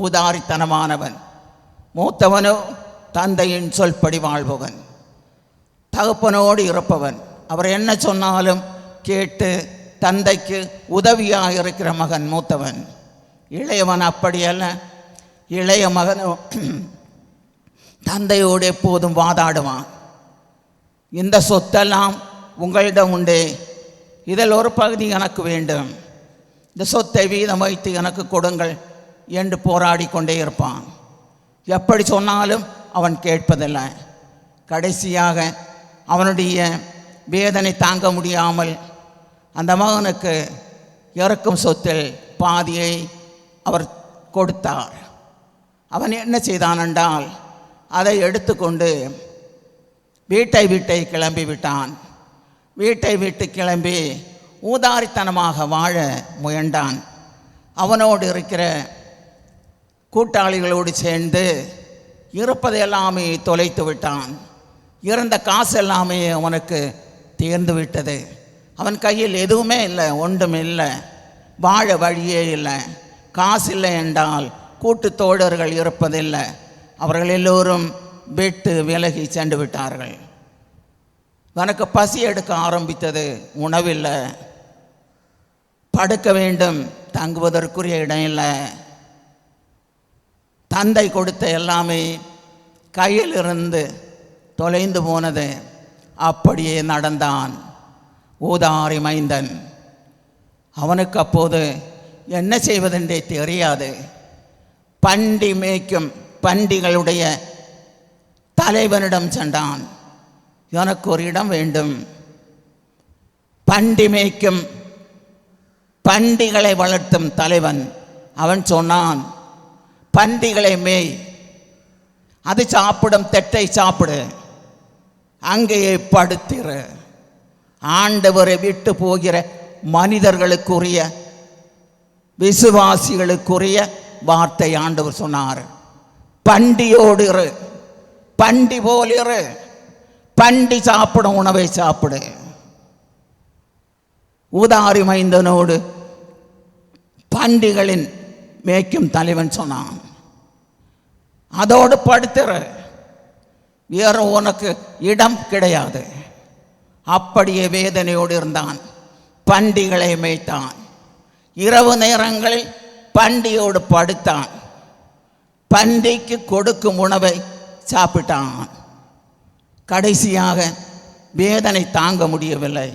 ஊதாரித்தனமானவன், மூத்தவனோ தந்தையின் சொல்படி வாழ்பவன், தகப்பனோடு இருப்பவன். அவர் என்ன சொன்னாலும் கேட்டு தந்தைக்கு உதவியாக இருக்கிற மகன் மூத்தவன். இளையவன் அப்படியல்ல. இளைய மகனோ தந்தையோடு எப்போதும் வாதாடுவான். இந்த சொத்தெல்லாம் உங்களிடம் உண்டே, இதில் ஒரு பகுதி எனக்கு வேண்டும், இந்த சொத்தை வீதம் வைத்து எனக்கு கொடுங்கள் என்று போராடி கொண்டே இருப்பான். எப்படி சொன்னாலும் அவன் கேட்பதில்லை. கடைசியாக அவனுடைய வேதனை தாங்க முடியாமல் அந்த மகனுக்கு இறக்கும் சொத்தில் பாதியை அவர் கொடுத்தார். அவன் என்ன செய்தான் என்றால், அதை எடுத்துக்கொண்டு வீட்டை விட்டு கிளம்பி விட்டான். வீட்டை விட்டு கிளம்பி ஊதாரித்தனமாக வாழ முயன்றான். அவனோடு இருக்கிற கூட்டாளிகளோடு சேர்ந்து இருப்பதெல்லாமே தொலைத்து விட்டான். இருந்த காசு எல்லாமே அவனுக்கு தீர்ந்து விட்டது. அவன் கையில் எதுவுமே இல்லை, ஒன்றும் இல்லை, வாழ வழியே இல்லை. காசு இல்லை என்றால் கூட்டு தோழர்கள் இருப்பதில்லை. அவர்கள் எல்லோரும் விட்டு விலகி சென்று விட்டார்கள். எனக்கு பசி எடுக்க ஆரம்பித்தது. உணவில்லை, படுக்க வேண்டும், தங்குவதற்குரிய இடம் இல்லை. தந்தை கொடுத்த எல்லாமே கையில் இருந்து தொலைந்து போனது. அப்படியே நடந்தான் ஊதாரி மைந்தன். அவனுக்கு அப்போது என்ன செய்வதென்றே தெரியாது. பண்டி மேய்க்கும் பண்டிகளுடைய தலைவனிடம் சென்றான். எனக்கு ஒரு இடம் வேண்டும். பண்டி மேய்க்கும் பண்டிகளை வளர்த்தும் தலைவன். அவன் சொன்னான், பண்டிகளை மேய், அது சாப்பிடும் தெட்டை சாப்பிடு, அங்கேயே படுத்திரு. ஆண்டவரை விட்டு போகிற மனிதர்களுக்குரிய விசுவாசிகளுக்குரிய வார்த்தை ஆண்டவர் சொன்னார். பண்டியோடு இரு, பண்டி போல் இரு, பண்டி சாப்பிடும் உணவை சாப்பிடு. ஊதாரி மைந்தனோடு பண்டிகளின் மேய்க்கும் தலைவன் சொன்னான், அதோடு படுத்துரு, வேற உனக்கு இடம் கிடையாது. அப்படியே வேதனையோடு இருந்தான். பண்டிகளை மேய்த்தான். இரவு நேரங்களில் பண்டியோடு படுத்தான். பண்டிக்கு கொடுக்கும் உணவை சாப்பிட்டான். கடைசியாக வேதனை தாங்க முடியவில்லை.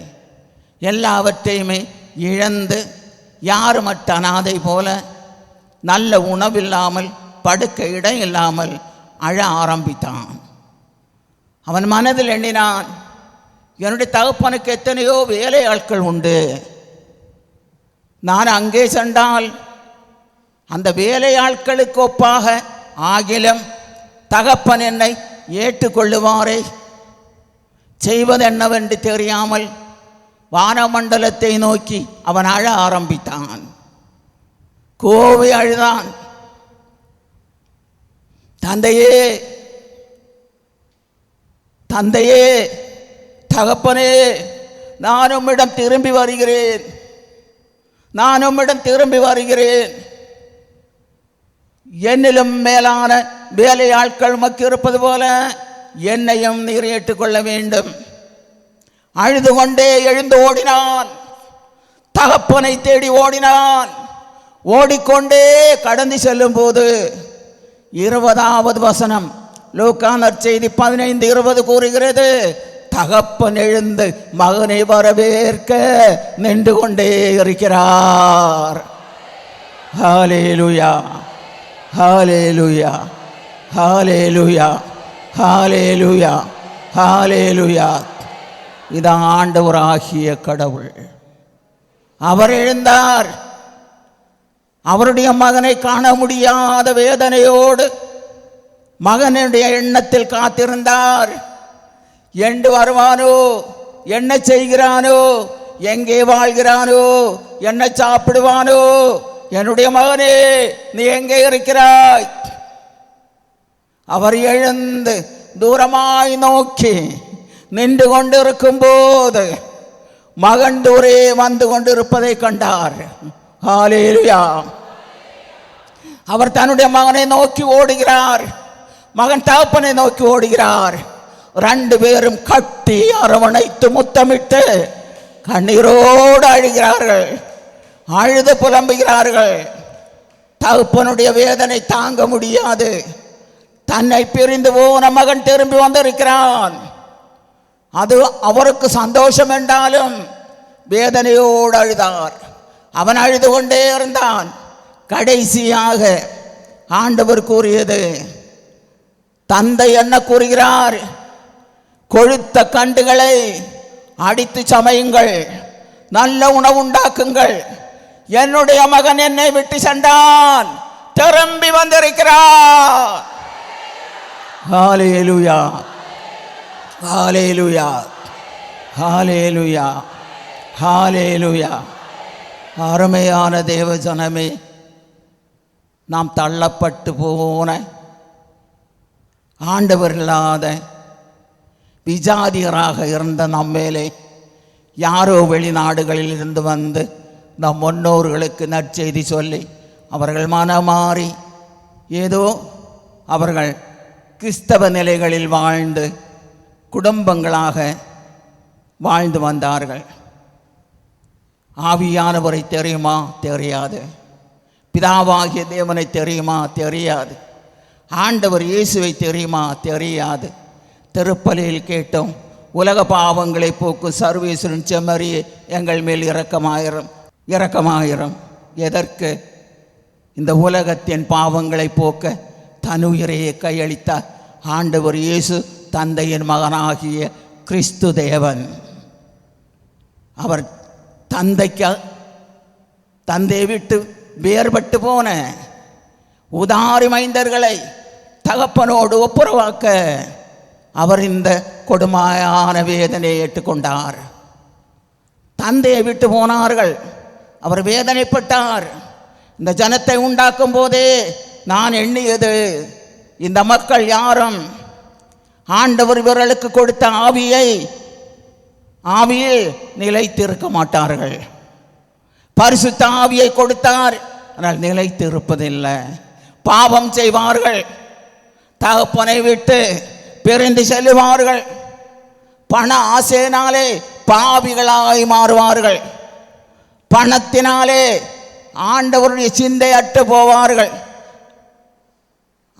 எல்லாவற்றையுமே இழந்து யாருமற்ற அனாதை போல நல்ல உணவில்லாமல் படுக்க இடம் இல்லாமல் அழ ஆரம்பித்தான். அவன் மனதில் எண்ணினான், என்னுடைய தகப்பனுக்கு எத்தனையோ வேலையாட்கள் உண்டு, நான் அங்கே சென்றால் அந்த வேலையாட்களுக்கு ஒப்பாக ஆகிலும் தகப்பன் என்னை ஏற்றுக்கொள்ளுவாரே. செய்வது என்னவென்று தெரியாமல் வானமண்டலத்தை நோக்கி அவன் அழ ஆரம்பித்தான். கோவி அழுதான். தந்தையே, தந்தையே, தகப்பனே, நான் உம்மிடம் திரும்பி வருகிறேன், நான் உம்மிடம் திரும்பி வருகிறேன். என்னிலும் மேலான வேலையாட்கள் உமக்கு இருப்பது போல என்னையும் நீர் ஏற்றுக்கொள்ள வேண்டும். அழுது கொண்டே எழுந்து ஓடினான். தகப்பனை தேடி ஓடினான். ஓடிக்கொண்டே கடந்து செல்லும் போது 20வது வசனம் லூக்கா நற்செய்தி 15:20 கூறுகிறது, தகப்பன் எழுந்து மகனை வரவேற்க நின்று கொண்டே இருக்கிறார். ஹல்லேலூயா, ஹல்லேலூயா, ஹல்லேலூயா, ஹல்லேலூயா, ஹல்லேலூயா. இதான் ஆண்டவராகிய கடவுள். அவர் எழுந்தார். அவருடைய மகனை காண முடியாத வேதனையோடு மகனுடைய எண்ணத்தில் காத்திருந்தார். என்று வருவானோ, என்ன செய்கிறானோ, எங்கே வாழ்கிறானோ, என்ன சாப்பிடுவானோ, என்னுடைய மகனே நீ எங்கே இருக்கிறாய்? அவர் எழுந்து தூரமாய் நோக்கி நின்று கொண்டிருக்கும் போது மகன் தூரே வந்து கொண்டிருப்பதை கண்டார். ஹல்லேலூயா. அவர் தன்னுடைய மகனை நோக்கி ஓடுகிறார். மகன் தகப்பனை நோக்கி ஓடுகிறார். 2 பேரும் கட்டி அரவணைத்து முத்தமிட்டு கண்ணீரோடு அழுகிறார்கள், அழுது புலம்புகிறார்கள். தகப்பனுடைய வேதனை தாங்க முடியாது. தன்னை பிரிந்து போன மகன் திரும்பி வந்திருக்கிறான். அது அவருக்கு சந்தோஷம் என்றாலும் வேதனையோடு அழுதார். அவன் அழுது கொண்டே இருந்தான். கடைசியாக ஆண்டவர் கூறியது, தந்தை என்ன கூறுகிறார்? கொழுத்த கண்டுகளை அடித்து சமையுங்கள், நல்ல உணவு உண்டாக்குங்கள். என்னுடைய மகன் என்னை விட்டு சென்றான், திரும்பி வந்திருக்கிறார். ஹல்லேலூயா, ஹல்லேலூயா, ஹல்லேலூயா, ஹல்லேலூயா. அருமையான தேவ ஜனமே, நாம் தள்ளப்பட்டு போன ஆண்டவர் இல்லாத விஜாதியராக இருந்த நம்மேலே யாரோ வெளிநாடுகளில் இருந்து வந்து நம் முன்னோர்களுக்கு நற்செய்தி சொல்லி அவர்கள் மனமாறி ஏதோ அவர்கள் கிறிஸ்தவ நிலைகளில் வாழ்ந்து குடும்பங்களாக வாழ்ந்து வந்தார்கள். ஆவியானவரை தெரியுமா? தெரியாது. பிதாவாகிய தேவனை தெரியுமா? தெரியாது. ஆண்டவர் இயேசுவை தெரியுமா? தெரியாது. திருப்பலியில் கேட்டோம், உலக பாவங்களை போக்கும் சர்வேஸ்வரன் செம்மறியே எங்கள் மேல் இரக்கமாயிரம், இரக்கமாயிரம். எதற்கு? இந்த உலகத்தின் பாவங்களை போக்க தன்னுயிரையே கையளித்தார் ஆண்டவர் இயேசு, தந்தையின் மகனாகிய கிறிஸ்து தேவன். அவர் தந்தையை விட்டு வேறுபட்டு போன உதாரி மைந்தர்களை தகப்பனோடு ஒப்புரவாக்க அவர் இந்த கொடுமையான வேதனையை ஏற்றுக்கொண்டார். தந்தையை விட்டு போனார்கள், அவர் வேதனைப்பட்டார். இந்த ஜனத்தை உண்டாக்கும் போதே நான் எண்ணியது, இந்த மக்கள் யாரும் ஆண்டவர் இவர்களுக்கு கொடுத்த ஆவியில் நிலைத்திருக்க மாட்டார்கள். பரிசுத்த ஆவியை கொடுத்தார், ஆனால் நிலைத்திருப்பதில்லை. பாவம் செய்வார்கள், தகப்பனை விட்டு பிரிந்து செல்லுவார்கள், பண ஆசையினாலே பாவிகளாய் மாறுவார்கள், பணத்தினாலே ஆண்டவருடைய சிந்தை அற்று போவார்கள்.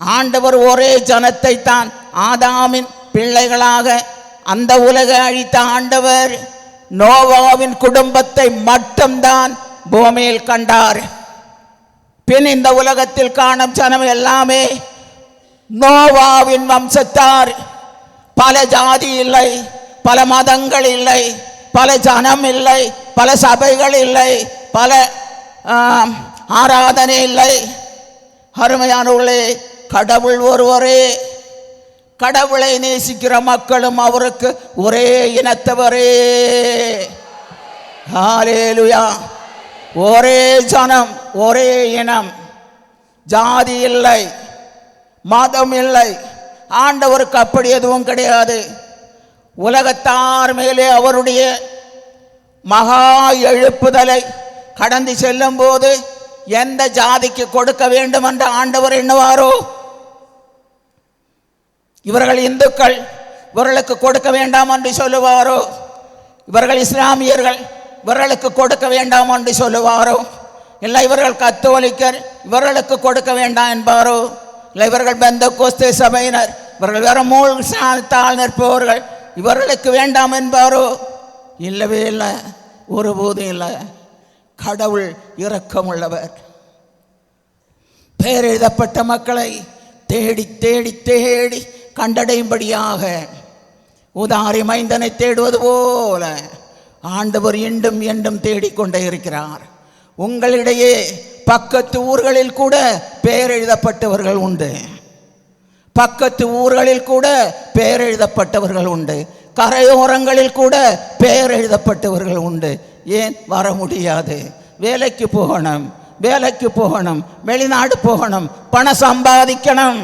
ஆண்டவர் ஒரே ஜனத்தை தான் ஆதாமின் பிள்ளைகளாக அந்த உலகை அழித்த ஆண்டவர் நோவாவின் குடும்பத்தை மட்டும்தான் பூமியில் கண்டார். பின் இந்த உலகத்தில் காணும் ஜனம் எல்லாமே நோவாவின் வம்சத்தார். பல ஜாதி இல்லை, பல மதங்கள் இல்லை, பல ஜனம் இல்லை, பல சபைகள் இல்லை, பல ஆராதனை இல்லை. அருமையானவர்களே, கடவுள் ஒருவரே. கடவுளை நேசிக்கிற மக்களும் அவருக்கு ஒரே இனத்தவரே. ஹல்லேலூயா. ஒரே ஜனம், ஒரே இனம், ஜாதி இல்லை, மதம் இல்லை. ஆண்டவருக்கு அப்படி எதுவும் கிடையாது. உலகத்தார் மேலே அவருடைய மகா எழுப்புதலை கடந்து செல்லும் போது எந்த ஜாதிக்கு கொடுக்க வேண்டும் என்று ஆண்டவர் எண்ணுவாரோ, இவர்கள் இந்துக்கள், இவர்களுக்கு கொடுக்க வேண்டாம் என்று சொல்லுவாரோ, இவர்கள் இஸ்லாமியர்கள், இவர்களுக்கு கொடுக்க வேண்டாம் என்று சொல்லுவாரோ, இல்லை இவர்கள் கத்தோலிக்கர், இவர்களுக்கு கொடுக்க வேண்டாம் என்பாரோ, இல்லை இவர்கள் பெந்தகோஸ்தே சபையினர், இவர்கள் வேற மூல் ஸ்தானத்தால் நிற்பவர்கள், இவர்களுக்கு வேண்டாம் என்பாரோ? இல்லவே இல்லை, ஒருபோதும் இல்லை. கடவுள் இரக்கமுள்ளவர். பெயர் எழுதப்பட்ட மக்களை தேடி தேடி தேடி கண்டடையும்படியாக உதாரி மைந்தனை தேடுவது போல ஆண்டவர் இன்றும் என்றும் தேடிக்கொண்டே இருக்கிறார். உங்களிடையே பக்கத்து ஊர்களில் கூட பெயர் எழுதப்பட்டவர்கள் உண்டு. பக்கத்து ஊர்களில் கூட பெயர் எழுதப்பட்டவர்கள் உண்டு. கரையோரங்களில் கூட பெயர் எழுதப்பட்டவர்கள் உண்டு. ஏன் வர முடியாது? வேலைக்கு போகணும், வேலைக்கு போகணும், வெளிநாடு போகணும், பணம் சம்பாதிக்கணும்,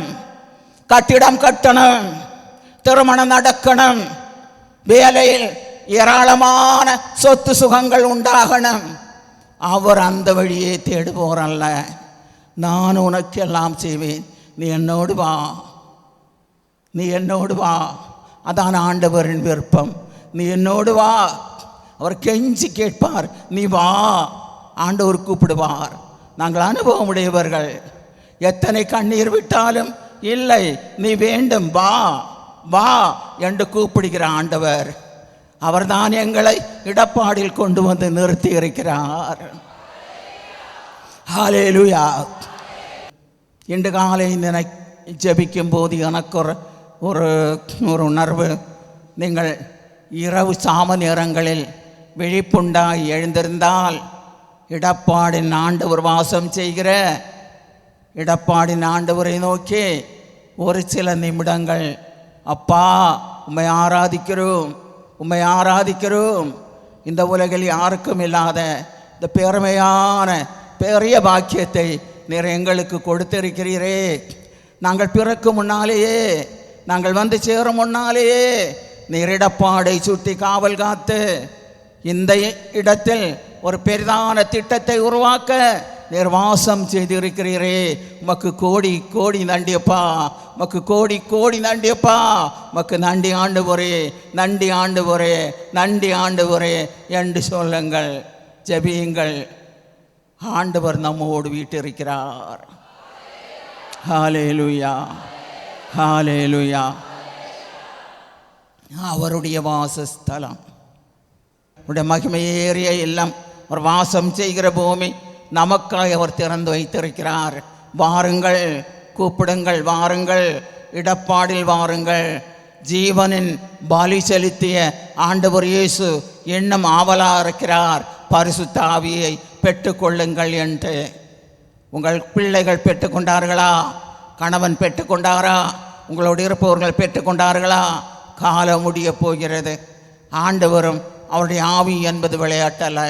கட்டிடம் கட்டணும், திருமணம் நடக்கணும், வேலையில் ஏராளமான சொத்து சுகங்கள் உண்டாகணும். அவர் அந்த வழியே தேடுவோரல்ல. நான் உனக்கு எல்லாம் செய்வேன், நீ என்னோடு வா, நீ என்னோடு வா. அதான் ஆண்டவரின் விருப்பம். நீ என்னோடு வா. அவர் கெஞ்சி கேட்பார், நீ வா. ஆண்டவர் கூப்பிடுவார். நாங்கள் அனுபவம் உடையவர்கள். எத்தனை கண்ணீர் விட்டாலும் இல்லை, நீ வேண்டும், வா வா என்று கூப்பிடுகிற ஆண்டவர். அவர்தான் எங்களை இடப்பாடில் கொண்டு வந்து நிறுத்தி இருக்கிறார். ஹல்லேலூயா. இன்று காலை ஜெபிக்கும் போது எனக்கு ஒரு உணர்வு. நீங்கள் இரவு சாம நேரங்களில் விழிப்புண்டாய் எழுந்திருந்தால் இடப்பாடின் ஆண்டவர் வாசம் செய்கிற இடப்பாடின் ஆண்டவரை நோக்கி ஒரு சில நிமிடங்கள், அப்பா உம்மை ஆராதிக்கிறோம், உம்மை ஆராதிக்கிறோம். இந்த உலகில் யாருக்கும் இல்லாத இந்த பெருமையான பெரிய பாக்கியத்தை நீர் எங்களுக்கு கொடுத்திருக்கிறீரே. நாங்கள் பிறக்கும் முன்னாலேயே, நாங்கள் வந்து சேரும் முன்னாலேயே நீர் இடப்பாடை சுற்றி காவல் காத்து இந்த இடத்தில் ஒரு பெரிதான திட்டத்தை உருவாக்க நீர் வாசம் செய்திருக்கிறீரே. உமக்கு கோடி கோடி நண்டியப்பா, உமக்கு கோடி கோடி நண்டியப்பா. உமக்கு நன்றி ஆண்டவரே, நன்றி ஆண்டவரே, நன்றி ஆண்டவரே என்று சொல்லுங்கள், ஜெபியுங்கள். ஆண்டவர் நம்மோடு வீட்டிருக்கிறார். ஹல்லேலூயா, ஹல்லேலூயா. அவருடைய வாசஸ்தலம், அவருடைய மகிமையேறிய இல்லம், அவர் வாசம் செய்கிற பூமி நமக்காக அவர் திறந்து வைத்திருக்கிறார். வாருங்கள், கூப்பிடுங்கள், வாருங்கள், இடப்பாடில் வாருங்கள். ஜீவனின் பலி செலுத்திய ஆண்டவர் இயேசு இன்னும் ஆவலாக இருக்கிறார். பரிசுத்த ஆவியை பெற்றுக்கொள்ளுங்கள் என்று. உங்கள் பிள்ளைகள் பெற்றுக்கொண்டார்களா? கணவன் பெற்றுக்கொண்டாரா? உங்களோடு இருப்பவர்கள் பெற்றுக்கொண்டார்களா? காலம் முடிய போகிறது. ஆண்டவரும் அவருடைய ஆவி என்பது விளையாட்டல்ல.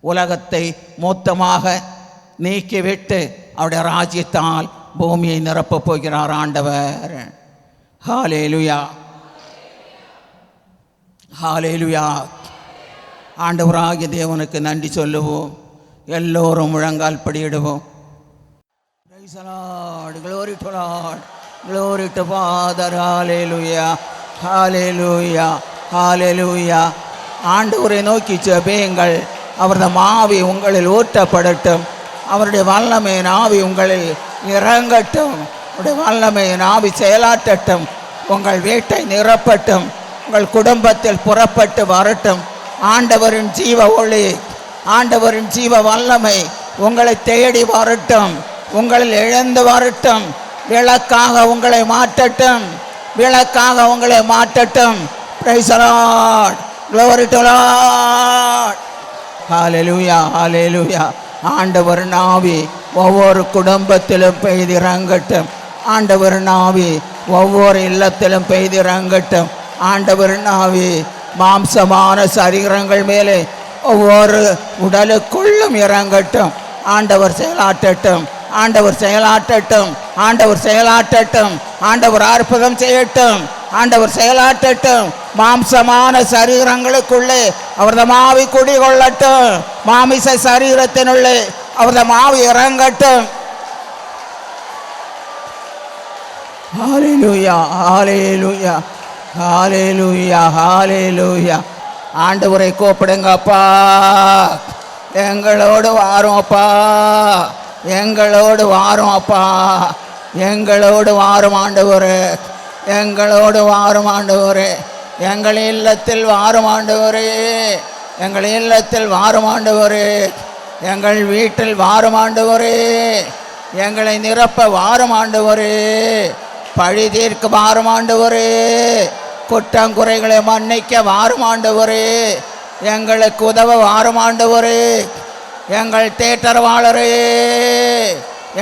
உலகத்தை மொத்தமாக நீக்கிவிட்டு அவருடைய ராஜ்யத்தால் பூமியை நிரப்பப் போகிறார் ஆண்டவர். ஹல்லேலூயா, ஹல்லேலூயா. ஆண்டவராகிய தேவனுக்கு நன்றி சொல்லுவோம். எல்லோரும் முழங்கால் படியிடுவோம். Praise the Lord, glory to Lord, glory to Father. Hallelujah, hallelujah, hallelujah. ஆண்டவரை நோக்கி ஜெபியுங்கள். அவரது ஆவி உங்களில் ஊற்றப்படட்டும். அவருடைய வல்லமையின் ஆவி உங்களில் இறங்கட்டும். அவருடைய வல்லமையின் ஆவி செயலாற்றட்டும். உங்கள் வீட்டை நிரப்பட்டும். உங்கள் குடும்பத்தில் புறப்பட்டு வரட்டும். ஆண்டவரின் ஜீவ ஒளி ஆண்டவரின் ஜீவ வல்லமை உங்களை தேடி வரட்டும், உங்களில் எழுந்து வரட்டும், விளக்காக உங்களை மாற்றட்டும், விளக்காக உங்களை மாற்றட்டும். Praise the Lord. Glory to Lord. Hallelujah, hallelujah. ஆண்டவர் ஆவி ஒவ்வொரு குடும்பத்திலும் பெய்திறங்கட்டும். ஆண்டவர் ஆவி ஒவ்வொரு இல்லத்திலும் பெய்திறங்கட்டும். ஆண்டவர் ஆவி மாம்சமான சரீரங்கள் மேலே ஒவ்வொரு உடலுக்குள்ளும் இறங்கட்டும். ஆண்டவர் செயலாற்றட்டும், ஆண்டவர் செயலாற்றட்டும், ஆண்டவர் செயலாற்றட்டும், ஆண்டவர் அற்புதம் செய்யட்டும், ஆண்டவர் செயலாற்றட்டும். மாம்சமான சரீரங்களுக்குள்ளே அவரது மாவி குடிகொள்ளட்டும், மாமிச சரீரத்தினுள்ளே அவரது மாவி இறங்கட்டும். ஹalleluya, ஹalleluya, ஹalleluya, ஹalleluya. ஆண்டவரை கூப்பிடுங்கப்பா, எங்களோடு வாரும் அப்பா, எங்களோடு வாரும் அப்பா, எங்களோடு வாரும் ஆண்டவரே, எங்களோடு வாரும் ஆண்டவரே, எங்கள் இல்லத்தில் வாரும் ஆண்டவரே, எங்கள் இல்லத்தில் வாரும் ஆண்டவரே, எங்கள் வீட்டில் வாரும் ஆண்டவரே, எங்களை நிரப்ப வாரும் ஆண்டவரே, பழி தீர்க்க வாரும் ஆண்டவரே, குற்றங்குறைகளை மன்னிக்க வாரும் ஆண்டவரே, எங்களுக்கு உதவ வாரும் ஆண்டவரே, எங்கள் தேட்டரவாளரே,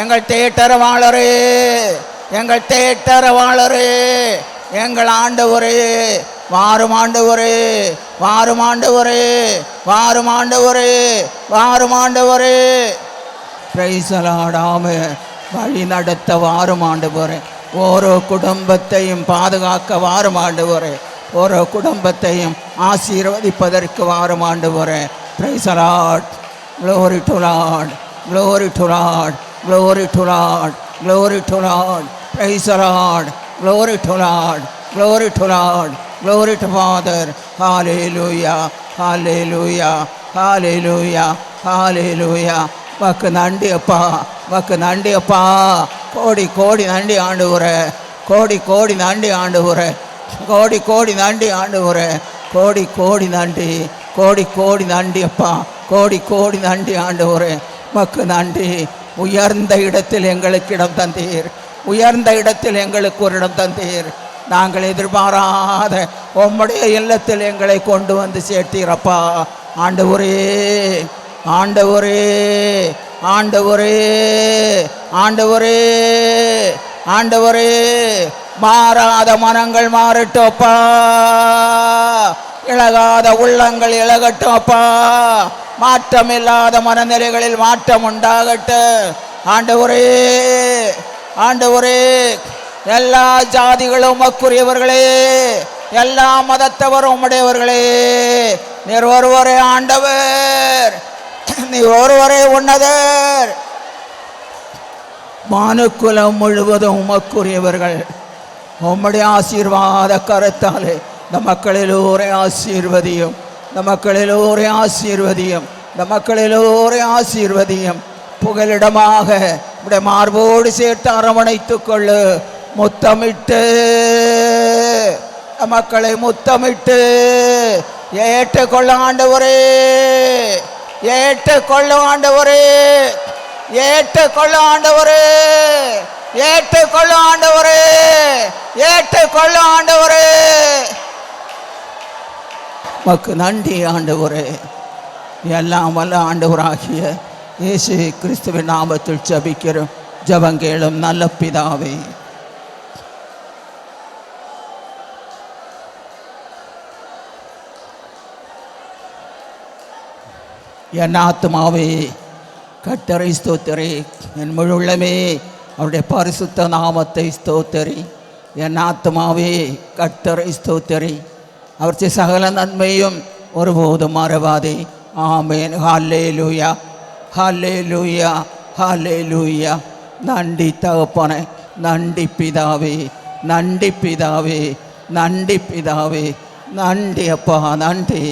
எங்கள் தேட்டரவாளரே, எங்கள் தேட்டரவாளரே, எங்கள் ஆண்டவரே, வாரும் ஆண்டவரே, வாரும் ஆண்டவரே, வாரும் ஆண்டவரே, வாரும் ஆண்டவரே. Praise the Lord. ஆமென். வழி நடத்த வாரும் ஆண்டவரே, ஓரோ குடும்பத்தையும் பாதுகாக்க வாரும் ஆண்டவரே, ஓரோ குடும்பத்தையும் ஆசீர்வதிப்பதற்கு வாரும் ஆண்டவரே. Praise the Lord. Glory to Lord, glory to Lord, glory to Lord, glory to Lord. Praise the Lord, glory to Lord, glory to Lord, glory to Father. Hallelujah, hallelujah, hallelujah, hallelujah. வாக்கு நன்றி அப்பா, வாக்கு நன்றி அப்பா, கோடி கோடி நன்றி ஆண்டவரே, கோடி கோடி நன்றி ஆண்டவரே, கோடி கோடி நன்றி ஆண்டவரே, கோடி கோடி நன்றி, கோடி கோடி நன்றி அப்பா, கோடி கோடி நன்றி ஆண்டவரே, மக்கு நன்றி. உயர்ந்த இடத்தில் எங்களுக்கு இடம் தந்தீர், உயர்ந்த இடத்தில் எங்களுக்கு ஒரு இடம் தந்தீர். நாங்கள் எதிர்பாராத உம்முடைய இல்லத்தில் எங்களை கொண்டு வந்து சேர்த்தீரப்பா. ஆண்டவரே, ஆண்டவரே, ஆண்டவரே, ஆண்டவரே, ஆண்டவரே, மாறாத மனங்கள் மாறட்டோப்பா, இழகாத உள்ளங்கள் இழகட்டோப்பா, மாற்றமில்லாத மனநிலைகளில் மாற்றம் உண்டாகட்டும். ஆண்டவரே, ஆண்டவரே, எல்லா ஜாதிகளும் உமக்குரியவர்களே, எல்லா மதத்தவரும் உம்முடையவர்களே, நீர் ஒருவரே ஆண்டவர், நீர் ஒருவரே உன்னதர். மானுக்குலம் முழுவதும் உமக்குரியவர்கள். உம்முடைய ஆசீர்வாத கரத்தாலே இந்த மக்களிலோரை ஆசீர்வதியும், இந்த மக்களிலோரை ஆசீர்வதியும், இந்த மக்களிலோரை ஆசீர்வதியும். புகலிடமாக உடைய மார்போடு சேர்த்து அரவணைத்துக் கொள்ளு. முத்தமிட்டு மக்களை முத்தமிட்டு ஏற்றுக்கொள்ள ஆண்டவரே, ஏற்றுக்கொள்ள ஆண்டவரே, ஏற்றுக்கொள்ள ஆண்டவரே, ஏற்றுக்கொள்ள ஆண்டவரே, ஏற்றுக்கொள்ள ஆண்டவரே. மக்கு நன்றி ஆண்டவரே. எல்லாம் வல்ல ஆண்டவராகிய இயேசு கிறிஸ்துவின் நாமத்தில் ஜெபிக்கிறோம், ஜெபங்கேளும் நல்ல பிதாவே. என் ஆத்துமாவே கர்த்தரை ஸ்தோத்திரி, என் முழு உள்ளமே அவருடைய பரிசுத்த நாமத்தை ஸ்தோத்திரி. என் ஆத்துமாவே கர்த்தரை ஸ்தோத்திரி, அவர் சகல நன்மையும் ஒருபோதும் மறவாதே. ஆமென். ஹல்லேலூயா, ஹல்லேலூயா, ஹல்லேலூயா. நன்றி தகப்பனே, நன்றி பிதாவே, நன்றி பிதாவே, நன்றி பிதாவே, நன்றி அப்பா, நன்றி.